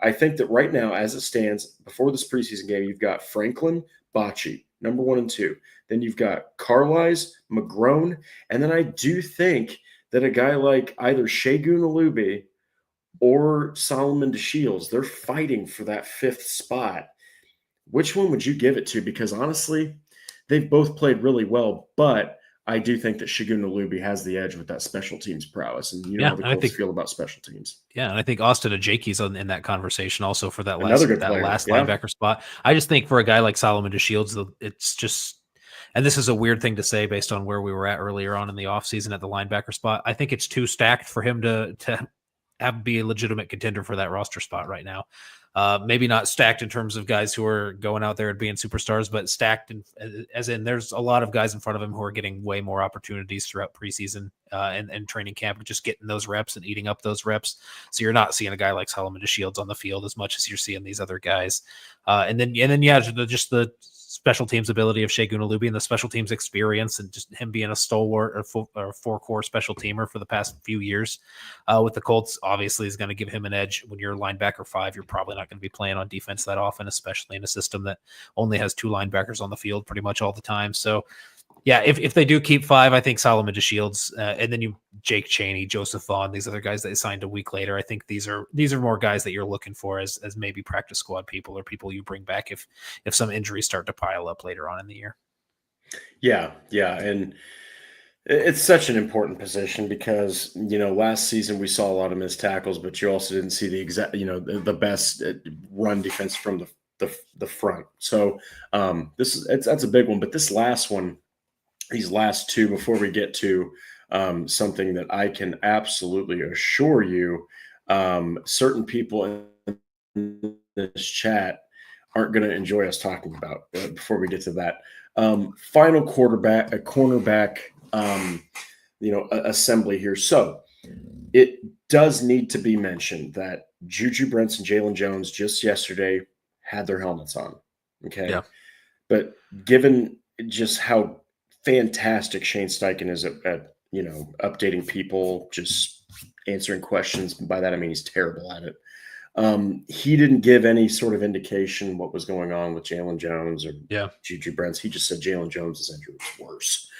I think that right now, as it stands, before this preseason game, you've got Franklin, Bocce, number 1 and 2. Then you've got Carlisle, McGrone, and then I do think that a guy like either Shagun Alubi or Solomon DeShields, they're fighting for that 5th spot. Which one would you give it to? Because honestly, they've both played really well, but I do think that Shagun Alubi has the edge with that special teams prowess, and how the Colts feel about special teams. Yeah, and I think Austin Ajaki's in that conversation also for that last linebacker spot. I just think for a guy like Solomon DeShields, it's just, and this is a weird thing to say based on where we were at earlier on in the offseason at the linebacker spot. I think it's too stacked for him to be a legitimate contender for that roster spot right now. Maybe not stacked in terms of guys who are going out there and being superstars, but stacked as in there's a lot of guys in front of him who are getting way more opportunities throughout preseason and training camp, just getting those reps and eating up those reps. So you're not seeing a guy like Solomon DeShields on the field as much as you're seeing these other guys. And then just the special teams ability of Shagun Alubi and the special teams experience and just him being a stalwart or 4-core special teamer for the past few years with the Colts obviously is going to give him an edge. When you're linebacker 5, you're probably not going to be playing on defense that often, especially in a system that only has 2 linebackers on the field pretty much all the time. So yeah, if they do keep 5, I think Solomon DeShields and then Jake Chaney, Joseph Vaughn, these other guys that signed a week later. I think these are more guys that you're looking for as maybe practice squad people or people you bring back if some injuries start to pile up later on in the year. Yeah, and it's such an important position because last season we saw a lot of missed tackles, but you also didn't see the exact the best run defense from the front. So that's a big one, but this last one. These last 2 before we get to something that I can absolutely assure you certain people in this chat aren't going to enjoy us talking about before we get to that. Final cornerback assembly here. So it does need to be mentioned that Juju Brents and Jalen Jones just yesterday had their helmets on. Okay. Yeah. But given just how fantastic Shane Steichen is at updating people just answering questions. By that, I mean he's terrible at it. He didn't give any sort of indication what was going on with Jalen Jones or Juju Brents. He just said Jalen Jones' injury was worse.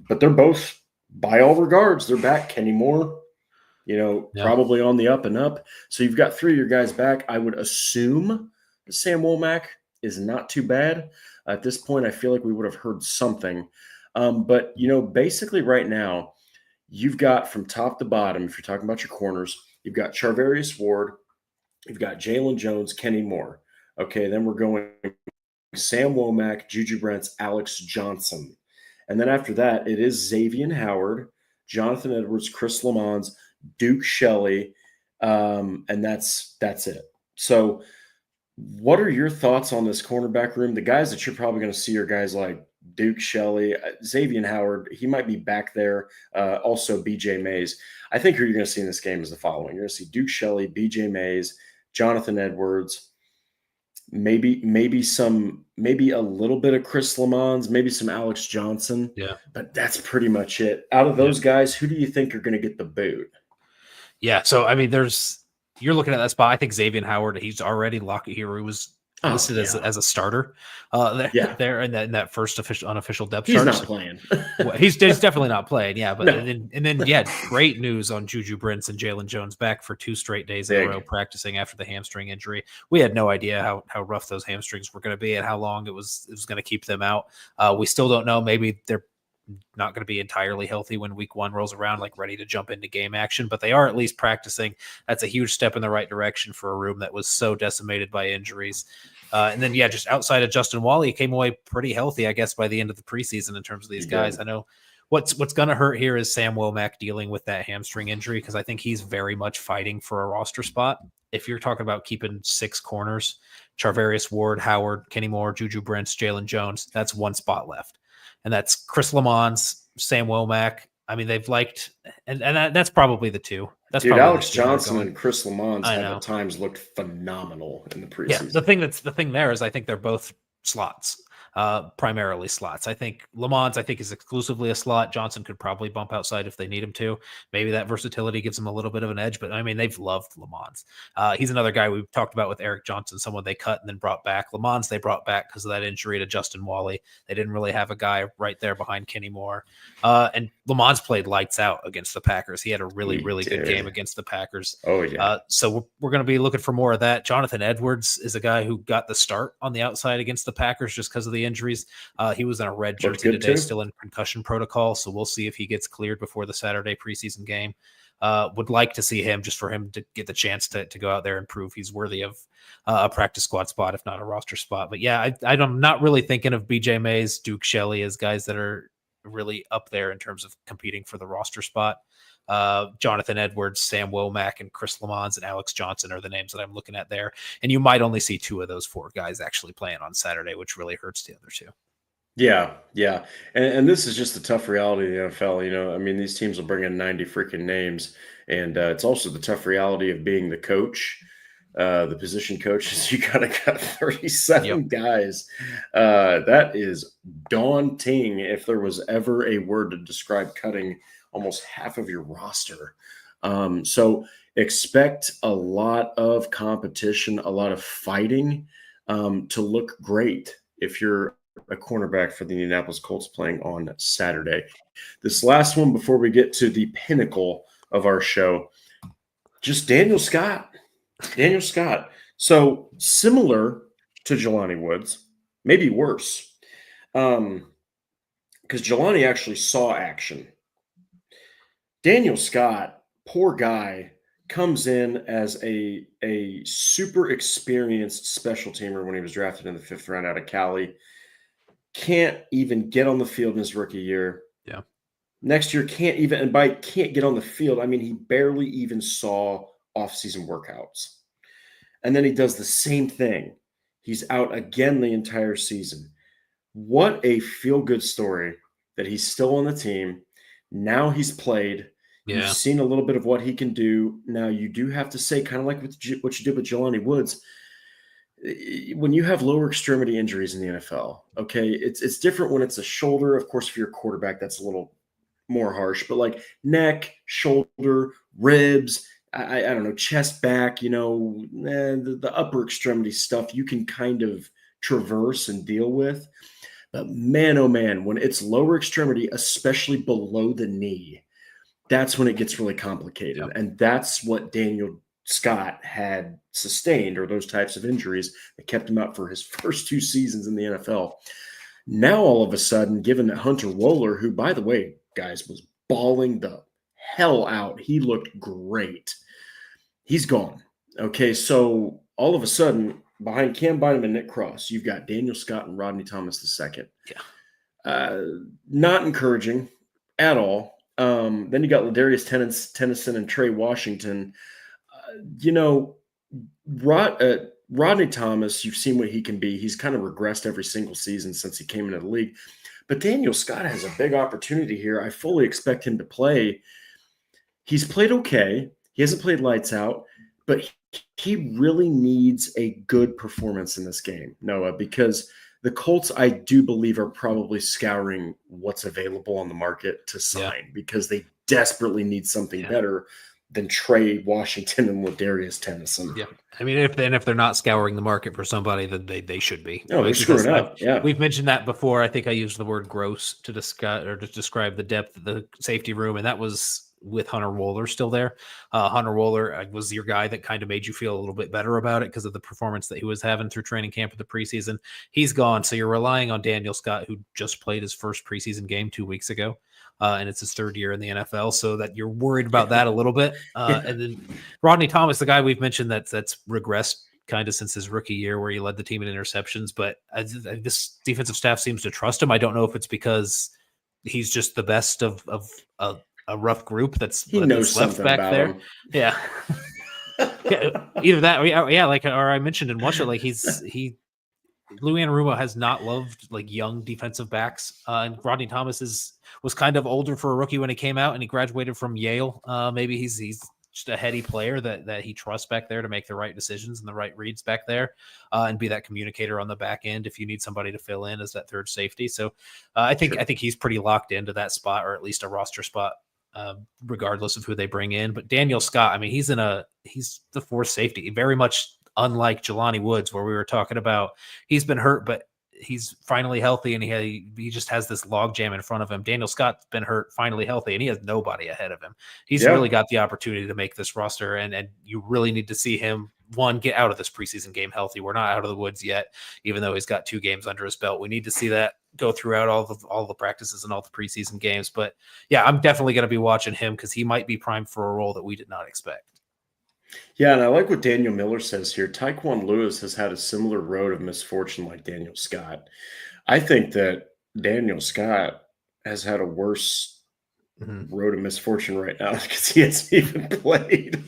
But they're both, by all regards, they're back. Kenny Moore, probably on the up and up. So you've got 3 of your guys back. I would assume that Sam Womack is not too bad. At this point, I feel like we would have heard something. But, basically right now, you've got from top to bottom, if you're talking about your corners, you've got Charvarius Ward, you've got Jalen Jones, Kenny Moore. Okay, then we're going Sam Womack, Juju Brents, Alex Johnson. And then after that, it is Xavier Howard, Jonathan Edwards, Chris Lamons, Duke Shelley, and that's it. So what are your thoughts on this cornerback room? The guys that you're probably going to see are guys like Duke Shelley, Xavier Howard. He might be back there. Also, B.J. Mays. I think who you're going to see in this game is the following. You're going to see Duke Shelley, B.J. Mays, Jonathan Edwards, maybe a little bit of Chris Lamons, maybe some Alex Johnson. Yeah. But that's pretty much it. Out of those guys, who do you think are going to get the boot? Yeah. So, I mean, you're looking at that spot. I think Xavier Howard, he's already locked here. He was listed as a starter there in that first unofficial depth chart. He's not playing. He's definitely not playing. Yeah. But and then great news on Juju Brents and Jalen Jones back for 2 straight days in a row practicing after the hamstring injury. We had no idea how rough those hamstrings were going to be and how long it was going to keep them out. We still don't know. Maybe they're not going to be entirely healthy when week 1 rolls around, like ready to jump into game action, but they are at least practicing. That's a huge step in the right direction for a room that was so decimated by injuries. And then, just outside of Justin Wally, he came away pretty healthy, I guess, by the end of the preseason in terms of these guys. I know what's going to hurt here is Sam Womack dealing with that hamstring injury, because I think he's very much fighting for a roster spot. If you're talking about keeping 6 corners, Charvarius Ward, Howard, Kenny Moore, Juju Brents, Jalen Jones, that's 1 spot left. And that's Chris Lamons, Sam Womack. I mean, they've liked, and that's probably the 2. That's Alex Johnson and Chris Lamons have at times looked phenomenal in the preseason. Yeah, the thing there is I think they're both slots. Primarily slots. I think Lamons, is exclusively a slot. Johnson could probably bump outside if they need him to. Maybe that versatility gives him a little bit of an edge, but I mean, they've loved Lamons. He's another guy we've talked about with Eric Johnson, someone they cut and then brought back. Lamons they brought back because of that injury to Justin Wally. They didn't really have a guy right there behind Kenny Moore. And Lamons played lights out against the Packers. He had a really good game against the Packers. Oh, yeah. So we're going to be looking for more of that. Jonathan Edwards is a guy who got the start on the outside against the Packers just because of the injuries. He was in a red jersey today, still in concussion protocol. So we'll see if he gets cleared before the Saturday preseason game. Would like to see him just for him to get the chance to go out there and prove he's worthy of a practice squad spot, if not a roster spot. But yeah, I'm not really thinking of BJ Mays, Duke Shelley as guys that are really up there in terms of competing for the roster spot. Jonathan Edwards, Sam Womack, and Chris Lamons and Alex Johnson are the names that I'm looking at there. And you might only see 2 of those 4 guys actually playing on Saturday, which really hurts the other 2. Yeah. And this is just the tough reality of the NFL. I mean, these teams will bring in 90 freaking names. And it's also the tough reality of being the coach. The position coaches, you got to cut 37 guys. That is daunting if there was ever a word to describe cutting almost half of your roster. So expect a lot of competition, a lot of fighting to look great if you're a cornerback for the Indianapolis Colts playing on Saturday. This last one before we get to the pinnacle of our show, just Daniel Scott. So similar to Jelani Woods, maybe worse, because Jelani actually saw action. Daniel Scott, poor guy, comes in as a super experienced special teamer when he was drafted in the 5th round out of Cali. Can't even get on the field in his rookie year. Yeah. Next year can't get on the field, I mean, he barely even saw off-season workouts. And then he does the same thing. He's out again the entire season. What a feel-good story that he's still on the team. Now he's played. Yeah. You've seen a little bit of what he can do. Now you do have to say, kind of like what you did with Jelani Woods, when you have lower extremity injuries in the NFL, okay, it's different when it's a shoulder. Of course, if you're a quarterback, that's a little more harsh, but like neck, shoulder, ribs, I don't know, chest, back, the upper extremity stuff you can kind of traverse and deal with. But man, oh man, when it's lower extremity, especially below the knee, that's when it gets really complicated. Yep. And that's what Daniel Scott had sustained, or those types of injuries that kept him out for his first 2 seasons in the NFL. Now, all of a sudden, given that Hunter Wohler, who, by the way, guys, was balling the hell out, he looked great. He's gone. Okay, so all of a sudden, behind Cam Bynum and Nick Cross, you've got Daniel Scott and Rodney Thomas II. Yeah. Not encouraging at all. Then you got Ladarius Tennyson and Trey Washington. Rodney Thomas, you've seen what he can be. He's kind of regressed every single season since he came into the league. But Daniel Scott has a big opportunity here. I fully expect him to play. He's played okay. He hasn't played lights out, but he really needs a good performance in this game, Noah, because the Colts, I do believe, are probably scouring what's available on the market to sign because they desperately need something better than Trey Washington and Ladarius Tennyson. Yeah. I mean, if they're not scouring the market for somebody, then they should be. No, they're screwing up. Yeah. We've mentioned that before. I think I used the word gross to discuss or to describe the depth of the safety room, and that was with Hunter Wohler still there. Hunter Wohler was your guy that kind of made you feel a little bit better about it because of the performance that he was having through training camp of the preseason. He's gone. So you're relying on Daniel Scott, who just played his first preseason game 2 weeks ago. And it's his 3rd year in the NFL, so that you're worried about that a little bit. And then Rodney Thomas, the guy we've mentioned that's regressed kind of since his rookie year where he led the team in interceptions, but this defensive staff seems to trust him. I don't know if it's because he's just the best of a rough group that's left back there. Him. Yeah. Either that or I mentioned in Watch It, like Lou Anarumo has not loved like young defensive backs, and Rodney Thomas was kind of older for a rookie when he came out, and he graduated from Yale. Maybe he's just a heady player that he trusts back there to make the right decisions and the right reads back there, and be that communicator on the back end if you need somebody to fill in as that third safety. So I think he's pretty locked into that spot, or at least a roster spot, regardless of who they bring in. But Daniel Scott, I mean, he's the fourth safety, very much unlike Jelani Woods, where we were talking about he's been hurt, but he's finally healthy, and he just has this log jam in front of him. Daniel Scott's been hurt, finally healthy, and he has nobody ahead of him. He's really got the opportunity to make this roster, and you really need to see him, one, get out of this preseason game healthy. We're not out of the woods yet, even though he's got 2 games under his belt. We need to see that go throughout all the practices and all the preseason games. But yeah, I'm definitely going to be watching him because he might be primed for a role that we did not expect. Yeah, and I like what Daniel Miller says here. Tyquan Lewis has had a similar road of misfortune like Daniel Scott. I think that Daniel Scott has had a worse road of misfortune right now because he hasn't even played.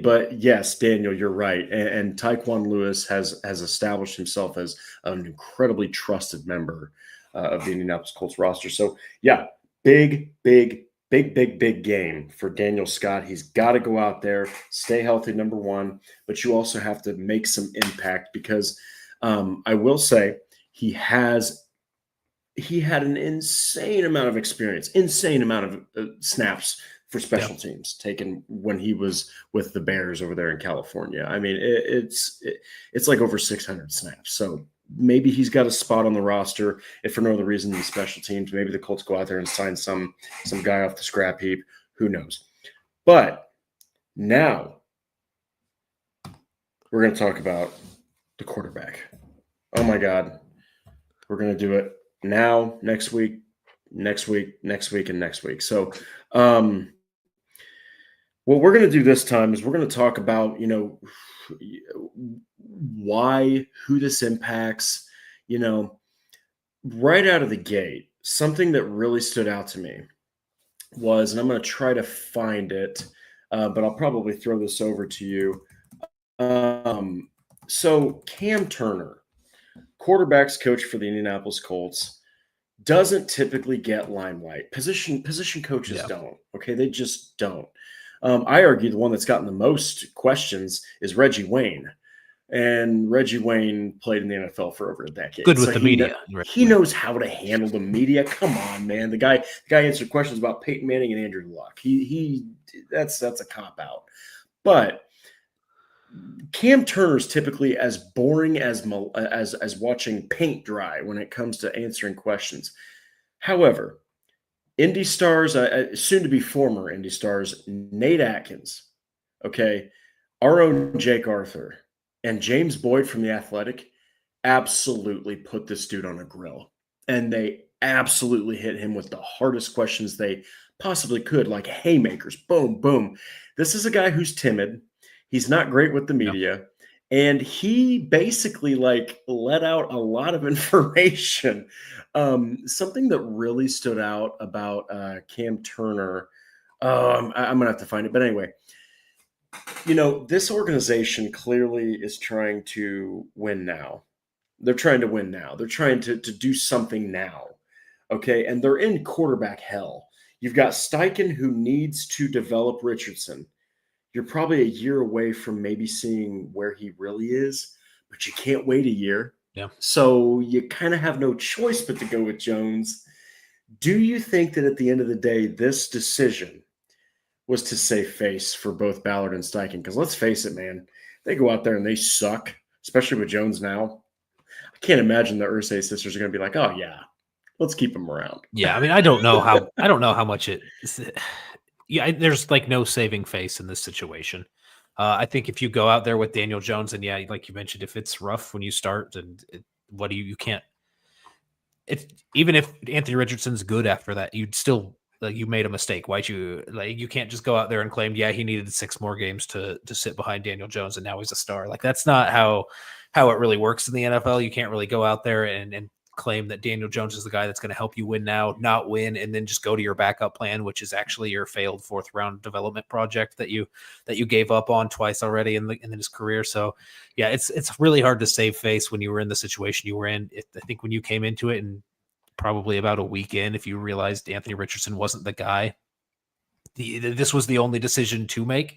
But yes, Daniel, you're right. And Tyquan Lewis has established himself as an incredibly trusted member of the Indianapolis Colts roster. So yeah, big game for Daniel Scott. He's got to go out there, stay healthy, number one, but you also have to make some impact because I will say he had an insane amount of experience, insane amount of snaps for special teams taken when he was with the Bears over there in California. I mean, it's like over 600 snaps. So maybe he's got a spot on the roster, if for no other reason than special teams. Maybe the Colts go out there and sign some guy off the scrap heap. Who knows? But now we're going to talk about the quarterback. Oh, my God. We're going to do it now, next week, and next week. So what we're going to do this time is we're going to talk about, who this impacts, right out of the gate. Something that really stood out to me was, and I'm going to try to find it, but I'll probably throw this over to you. So Cam Turner, quarterbacks coach for the Indianapolis Colts, doesn't typically get limelight. Position coaches don't. Okay, they just don't. I argue the one that's gotten the most questions is Reggie Wayne. And Reggie Wayne played in the NFL for over a decade. Good with the media. He knows how to handle the media. Come on, man. The guy answered questions about Peyton Manning and Andrew Luck. That's a cop out. But Cam Turner's typically as boring as watching paint dry when it comes to answering questions. However, Indy Stars, soon to be former Indy Stars, Nate Atkins, okay, our own Jake Arthur, and James Boyd from The Athletic absolutely put this dude on a grill. And they absolutely hit him with the hardest questions they possibly could, like haymakers. Boom, boom. This is a guy who's timid. He's not great with the media. No. And he basically let out a lot of information. Something that really stood out about Cam Turner, I'm going to have to find it. But anyway, this organization clearly is trying to win now. They're trying to win now. They're trying to do something now. Okay. And they're in quarterback hell. You've got Steichen, who needs to develop Richardson. You're probably a year away from maybe seeing where he really is, but you can't wait a year. Yeah. So you kind of have no choice but to go with Jones. Do you think that at the end of the day, this decision was to save face for both Ballard and Steichen? Because let's face it, man, they go out there and they suck, especially with Jones now. I can't imagine the Irsay sisters are going to be like, oh yeah, let's keep him around. Yeah, I mean, I don't know how much it. Yeah, there's no saving face in this situation. I think if you go out there with Daniel Jones, and yeah, like you mentioned, if it's rough when you start, and you can't. Even if Anthony Richardson's good after that, you'd still you made a mistake. Why'd you you can't just go out there and claim, yeah, he needed 6 more games to sit behind Daniel Jones and now he's a star. That's not how it really works in the NFL. You can't really go out there and claim that Daniel Jones is the guy that's going to help you win now, not win, and then just go to your backup plan, which is actually your failed 4th round development project that you gave up on twice already in his career. So yeah, it's really hard to save face when you were in the situation you were in. I think when you came into it, and probably about a week in, if you realized Anthony Richardson wasn't the guy, this was the only decision to make.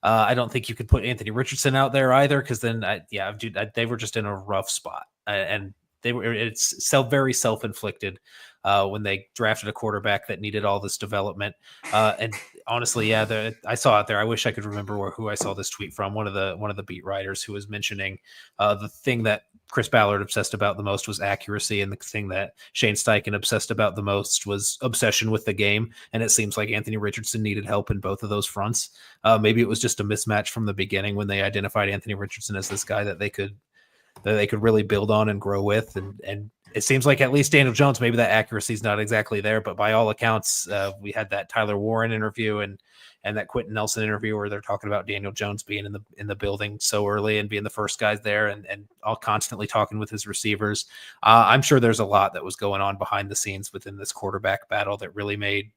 I don't think you could put Anthony Richardson out there either, because then they were just in a rough spot, and it's very self-inflicted when they drafted a quarterback that needed all this development. And honestly, yeah, I saw it there. I wish I could remember who I saw this tweet from. One of the beat writers who was mentioning the thing that Chris Ballard obsessed about the most was accuracy, and the thing that Shane Steichen obsessed about the most was obsession with the game. And it seems like Anthony Richardson needed help in both of those fronts. Maybe it was just a mismatch from the beginning when they identified Anthony Richardson as this guy that they could really build on and grow with. And it seems like at least Daniel Jones, maybe that accuracy is not exactly there, but by all accounts, we had that Tyler Warren interview and that Quentin Nelson interview where they're talking about Daniel Jones being in the building so early and being the first guys there and all constantly talking with his receivers. I'm sure there's a lot that was going on behind the scenes within this quarterback battle that really made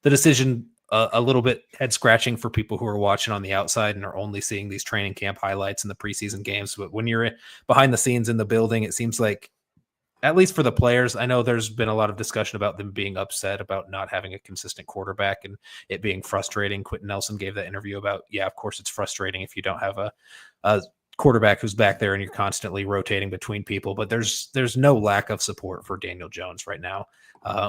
the decision a little bit head scratching for people who are watching on the outside and are only seeing these training camp highlights in the preseason games. But when you're behind the scenes in the building, it seems like, at least for the players, I know there's been a lot of discussion about them being upset about not having a consistent quarterback and it being frustrating. Quentin Nelson gave that interview about, yeah, of course it's frustrating if you don't have a quarterback who's back there and you're constantly rotating between people, but there's no lack of support for Daniel Jones right now.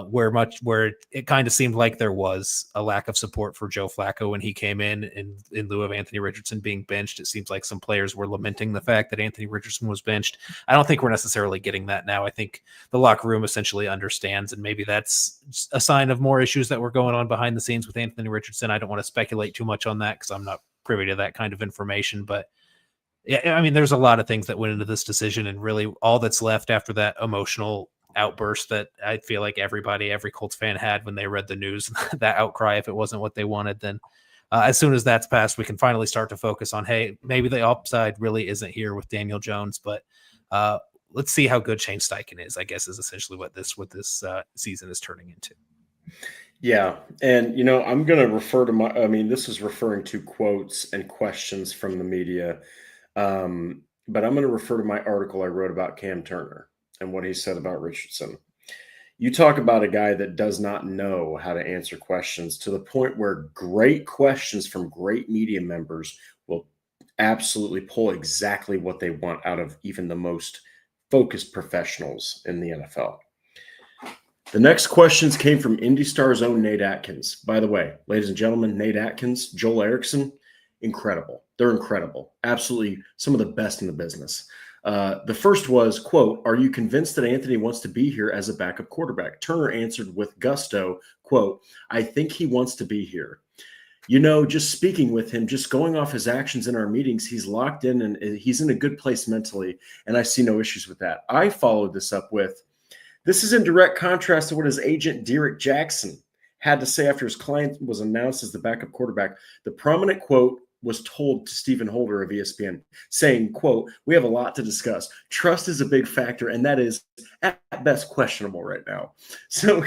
Where it kind of seemed like there was a lack of support for Joe Flacco when he came in lieu of Anthony Richardson being benched. It seems like some players were lamenting the fact that Anthony Richardson was benched. I don't think we're necessarily getting that now. I think the locker room essentially understands, and maybe that's a sign of more issues that were going on behind the scenes with Anthony Richardson. I don't want to speculate too much on that because I'm not privy to that kind of information, but yeah, I mean, there's a lot of things that went into this decision, and really all that's left after that emotional outburst that I feel like every Colts fan had when they read the news, that outcry, if it wasn't what they wanted, then as soon as that's passed, we can finally start to focus on, hey, maybe the upside really isn't here with Daniel Jones, but let's see how good Shane Steichen is, I guess, is essentially what this season is turning into. Yeah. And, I'm going to refer to this is referring to quotes and questions from the media. But I'm going to refer to my article I wrote about Cam Turner and what he said about Richardson. You talk about a guy that does not know how to answer questions to the point where great questions from great media members will absolutely pull exactly what they want out of even the most focused professionals in the NFL. The next questions came from Indy Star's own Nate Atkins. By the way, ladies and gentlemen, Nate Atkins, Joel Erickson, incredible. They're incredible. Absolutely some of the best in the business. The first was, quote, "Are you convinced that Anthony wants to be here as a backup quarterback?" Turner answered with gusto, quote, "I think he wants to be here. Just speaking with him, just going off his actions in our meetings, he's locked in and he's in a good place mentally, and I see no issues with that." I followed this up with, "This is in direct contrast to what his agent, Derek Jackson, had to say after his client was announced as the backup quarterback. The prominent quote was told to Stephen Holder of ESPN, saying, quote, 'We have a lot to discuss. Trust is a big factor, and that is at best questionable right now.'" So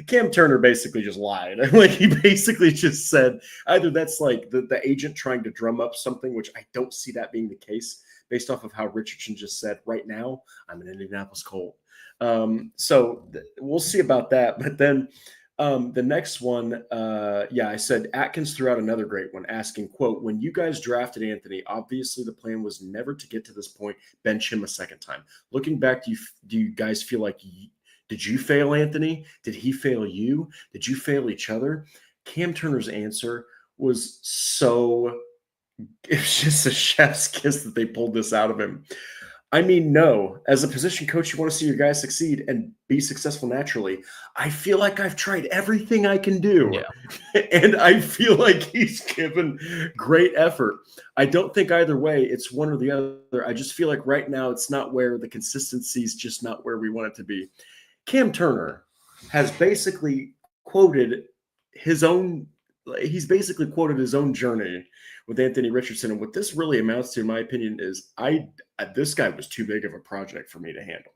Cam Turner basically just lied. Like, he basically just said either that's like the agent trying to drum up something, which I don't see that being the case based off of how Richardson just said, "Right now, I'm an Indianapolis Colt." So we'll see about that. But then the next one, I said Atkins threw out another great one, asking, quote, "When you guys drafted Anthony, obviously the plan was never to get to this point, bench him a second time. Looking back, do you guys feel like did you fail Anthony? Did he fail you? Did you fail each other?" Cam Turner's answer was it's just a chef's kiss that they pulled this out of him. I mean, no, as a position coach, you want to see your guys succeed and be successful naturally. I feel like I've tried everything I can do, and I feel like he's given great effort. I don't think either way it's one or the other. I just feel like right now it's not where the consistency is just not where we want it to be. Cam Turner has basically quoted his own journey with Anthony Richardson. And what this really amounts to, in my opinion, is this guy was too big of a project for me to handle.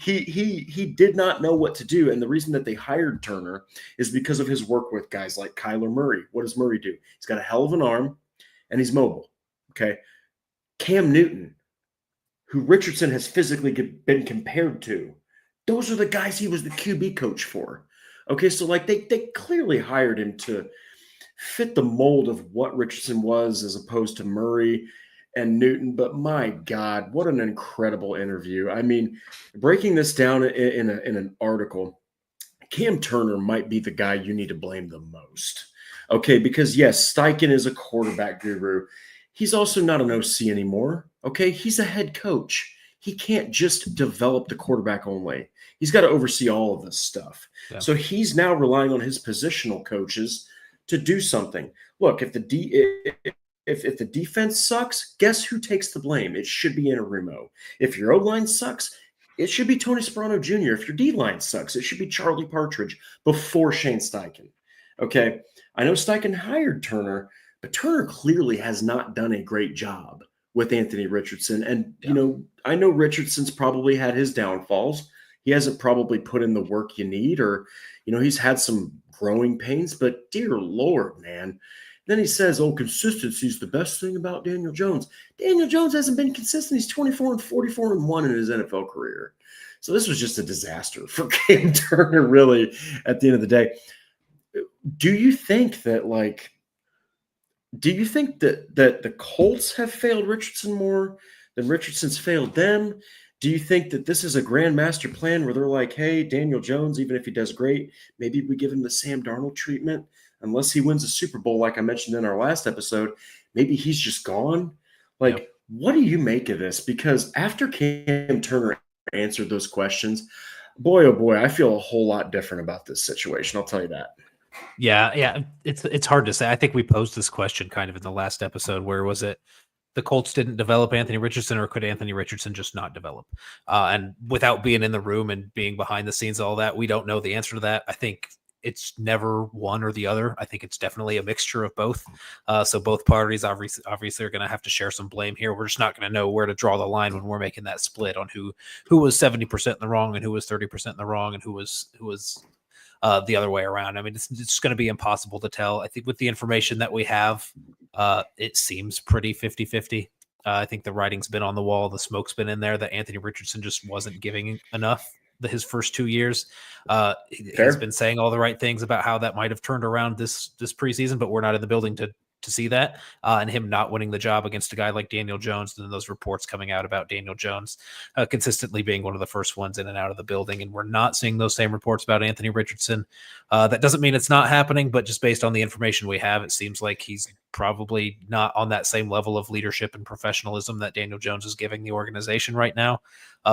He did not know what to do. And the reason that they hired Turner is because of his work with guys like Kyler Murray. What does Murray do? He's got a hell of an arm and he's mobile. Okay. Cam Newton, who Richardson has physically been compared to, those are the guys he was the QB coach for. Okay. So they clearly hired him to fit the mold of what Richardson was as opposed to Murray and Newton. But my God, what an incredible interview. I mean, breaking this down in an article, Cam Turner might be the guy you need to blame the most. Okay, because yes, Steichen is a quarterback guru. He's also not an OC anymore. Okay, he's a head coach. He can't just develop the quarterback only. He's got to oversee all of this stuff. Yeah. So he's now relying on his positional coaches to do something. Look, if the defense sucks, guess who takes the blame? It should be Anarumo. If your O-line sucks, it should be Tony Sperano Jr. If your D-line sucks, it should be Charlie Partridge before Shane Steichen. Okay, I know Steichen hired Turner, but Turner clearly has not done a great job with Anthony Richardson. And, I know Richardson's probably had his downfalls. He hasn't probably put in the work you need, or, he's had some growing pains, but dear Lord, man. Then he says, consistency is the best thing about Daniel Jones. Daniel Jones hasn't been consistent. He's 24-44-1 in his NFL career. So this was just a disaster for Cam Turner, really, at the end of the day. Do you think that the Colts have failed Richardson more than Richardson's failed them? Do you think that this is a grand master plan where they're like, hey, Daniel Jones, even if he does great, maybe we give him the Sam Darnold treatment? Unless he wins a Super Bowl, like I mentioned in our last episode, maybe he's just gone. What do you make of this? Because after Cam Turner answered those questions, boy, oh boy, I feel a whole lot different about this situation. I'll tell you that. Yeah. It's hard to say. I think we posed this question kind of in the last episode. Where was it? The Colts didn't develop Anthony Richardson, or could Anthony Richardson just not develop? And without being in the room and being behind the scenes, all that, we don't know the answer to that. I think it's never one or the other. I think it's definitely a mixture of both. So both parties obviously are going to have to share some blame here. We're just not going to know where to draw the line when we're making that split on who was 70% in the wrong and who was 30% in the wrong and who was the other way around. I mean, it's going to be impossible to tell. I think with the information that we have, it seems pretty 50-50. I think the writing's been on the wall. The smoke's been in there that Anthony Richardson just wasn't giving enough his first 2 years. He's been saying all the right things about how that might have turned around this preseason, but we're not in the building to to see that, and him not winning the job against a guy like Daniel Jones, and then those reports coming out about Daniel Jones consistently being one of the first ones in and out of the building. And we're not seeing those same reports about Anthony Richardson. That doesn't mean it's not happening, but just based on the information we have, it seems like he's probably not on that same level of leadership and professionalism that Daniel Jones is giving the organization right now.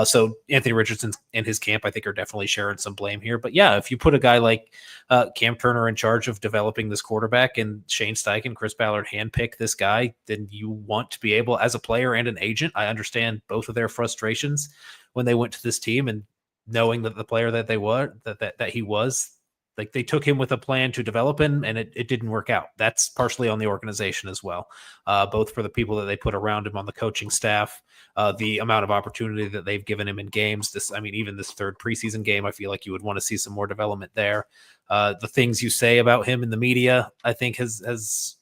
So Anthony Richardson and his camp, I think, are definitely sharing some blame here. But yeah, if you put a guy like Cam Turner in charge of developing this quarterback and Shane Steichen, Chris Ballard handpick this guy, then you want to be able, as a player and an agent, I understand both of their frustrations when they went to this team and knowing that the player that they were, that he was, like they took him with a plan to develop him and it didn't work out. That's partially on the organization as well, both for the people that they put around him on the coaching staff, the amount of opportunity that they've given him in games. Even this third preseason game, I feel like you would want to see some more development there. The things you say about him in the media, I think has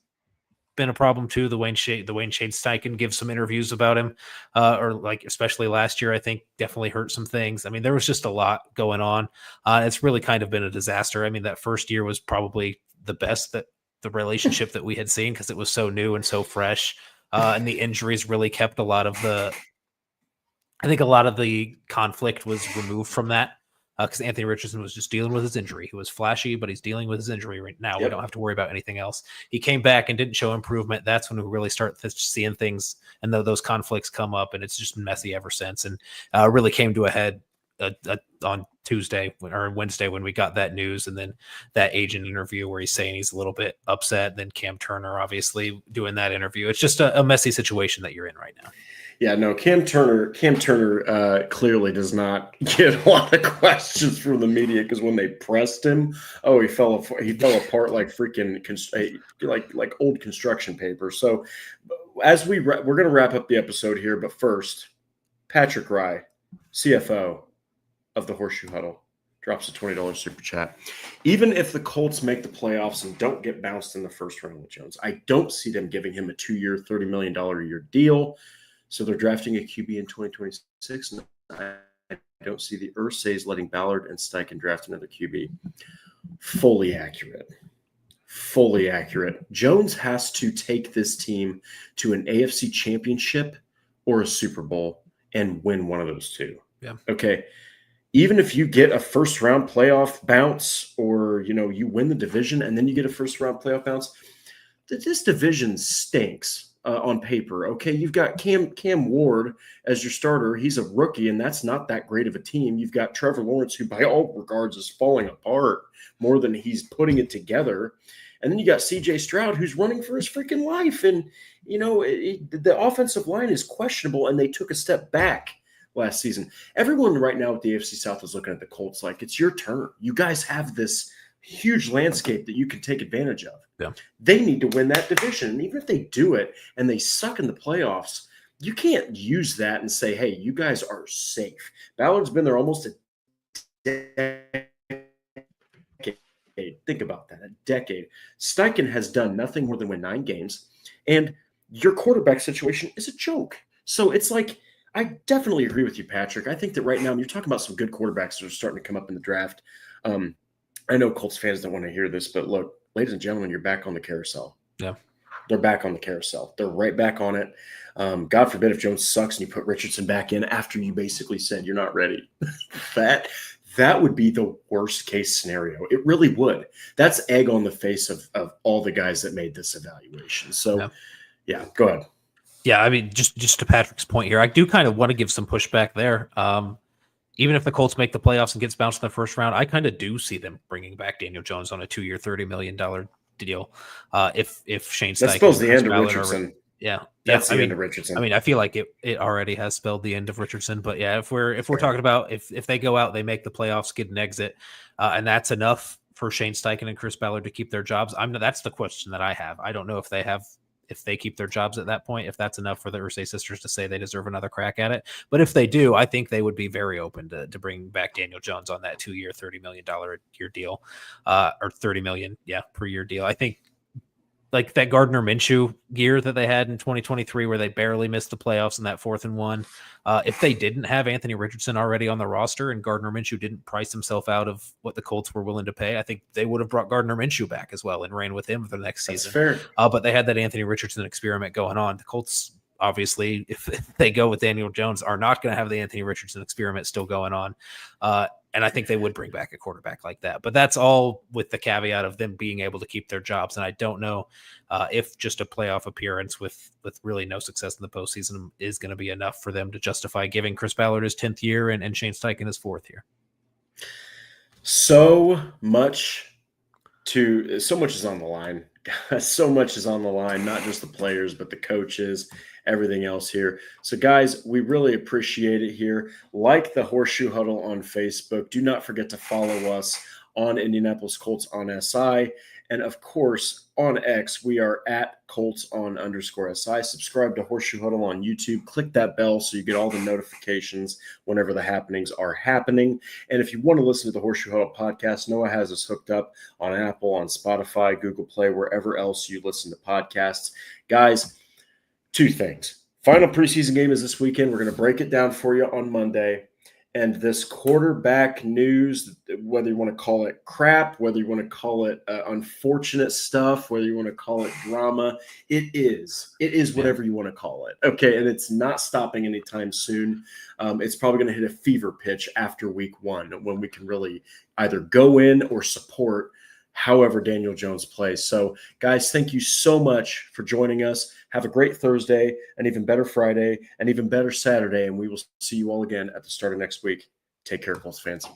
been a problem too. The Wayne Shane Steichen gives some interviews about him, or like especially last year, I think definitely hurt some things. I mean, there was just a lot going on. It's really kind of been a disaster. I mean, that first year was probably the best that the relationship that we had seen because it was so new and so fresh. And the injuries really kept a lot of the conflict was removed from that. Because Anthony Richardson was just dealing with his injury. He was flashy, but he's dealing with his injury right now. Yep. We don't have to worry about anything else. He came back and didn't show improvement. That's when we really start seeing things, and those conflicts come up, and it's just been messy ever since. And really came to a head on Tuesday or Wednesday when we got that news, and then that agent interview where he's saying he's a little bit upset. And then Cam Turner obviously doing that interview. It's just a messy situation that you're in right now. Yeah, no, Cam Turner clearly does not get a lot of questions from the media because when they pressed him, he fell apart like freaking like old construction paper. So as we're going to wrap up the episode here, but first, Patrick Rye, CFO of the Horseshoe Huddle, drops a $20 super chat. Even if the Colts make the playoffs and don't get bounced in the first round with Jones, I don't see them giving him a 2-year, $30 million a year deal. So they're drafting a QB in 2026. And I don't see the Ursays letting Ballard and Steichen draft another QB. Fully accurate. Jones has to take this team to an AFC championship or a Super Bowl and win one of those two. Yeah. Okay. Even if you get a first round playoff bounce or, you win the division and then you get a first round playoff bounce, this division stinks. On paper, okay, you've got Cam Ward as your starter. He's a rookie, and that's not that great of a team. You've got Trevor Lawrence, who by all regards is falling apart more than he's putting it together. And then you got C.J. Stroud, who's running for his freaking life. And, the offensive line is questionable, and they took a step back last season. Everyone right now at the AFC South is looking at the Colts like, it's your turn. You guys have this huge landscape that you can take advantage of. Yeah. They need to win that division. And even if they do it and they suck in the playoffs, you can't use that and say, hey, you guys are safe. Ballard's been there almost a decade. Think about that, a decade. Steichen has done nothing more than win 9 games. And your quarterback situation is a joke. So it's like, I definitely agree with you, Patrick. I think that right now, you're talking about some good quarterbacks that are starting to come up in the draft. I know Colts fans don't want to hear this, but look, ladies and gentlemen, you're back on the carousel. Yeah. They're back on the carousel. They're right back on it. God forbid if Jones sucks and you put Richardson back in after you basically said you're not ready. That would be the worst case scenario. It really would. That's egg on the face of all the guys that made this evaluation. So, yeah, go ahead. Yeah, I mean, just to Patrick's point here, I do kind of want to give some pushback there. Even if the Colts make the playoffs and gets bounced in the first round, I kind of do see them bringing back Daniel Jones on a 2-year, $30 million deal. If Shane Steichen, that spells the end of Richardson. That's the end of Richardson. I mean, I feel like it already has spelled the end of Richardson. But yeah, if we're talking about if they go out, they make the playoffs, get an exit, and that's enough for Shane Steichen and Chris Ballard to keep their jobs. That's the question that I have. I don't know if they keep their jobs at that point, if that's enough for the Ursay sisters to say they deserve another crack at it. But if they do, I think they would be very open to bring back Daniel Jones on that 2-year, $30 million a year deal, or $30 million, per year deal. I think, like that Gardner Minshew year that they had in 2023, where they barely missed the playoffs in that 4th and 1. If they didn't have Anthony Richardson already on the roster and Gardner Minshew didn't price himself out of what the Colts were willing to pay, I think they would have brought Gardner Minshew back as well and ran with him for the next season. That's fair. But they had that Anthony Richardson experiment going on. The Colts, obviously, if they go with Daniel Jones, are not going to have the Anthony Richardson experiment still going on. And I think they would bring back a quarterback like that. But that's all with the caveat of them being able to keep their jobs. And I don't know if just a playoff appearance with really no success in the postseason is going to be enough for them to justify giving Chris Ballard his 10th year and Shane Steichen his 4th year. So much is on the line. So much is on the line, not just the players, but the coaches, everything else here. So, guys, we really appreciate it here. Like the Horseshoe Huddle on Facebook. Do not forget to follow us on Indianapolis Colts on SI. And, of course, on X, we are at Colts_SI. Subscribe to Horseshoe Huddle on YouTube. Click that bell so you get all the notifications whenever the happenings are happening. And if you want to listen to the Horseshoe Huddle podcast, Noah has us hooked up on Apple, on Spotify, Google Play, wherever else you listen to podcasts. Guys, 2 things. Final preseason game is this weekend. We're going to break it down for you on Monday. And this quarterback news, whether you want to call it crap, whether you want to call it unfortunate stuff, whether you want to call it drama, it is whatever you want to call it. Okay, and it's not stopping anytime soon. It's probably going to hit a fever pitch after week 1 when we can really either go in or support however Daniel Jones plays. So, guys, thank you so much for joining us. Have a great Thursday, an even better Friday, an even better Saturday, and we will see you all again at the start of next week. Take care, Colts fans.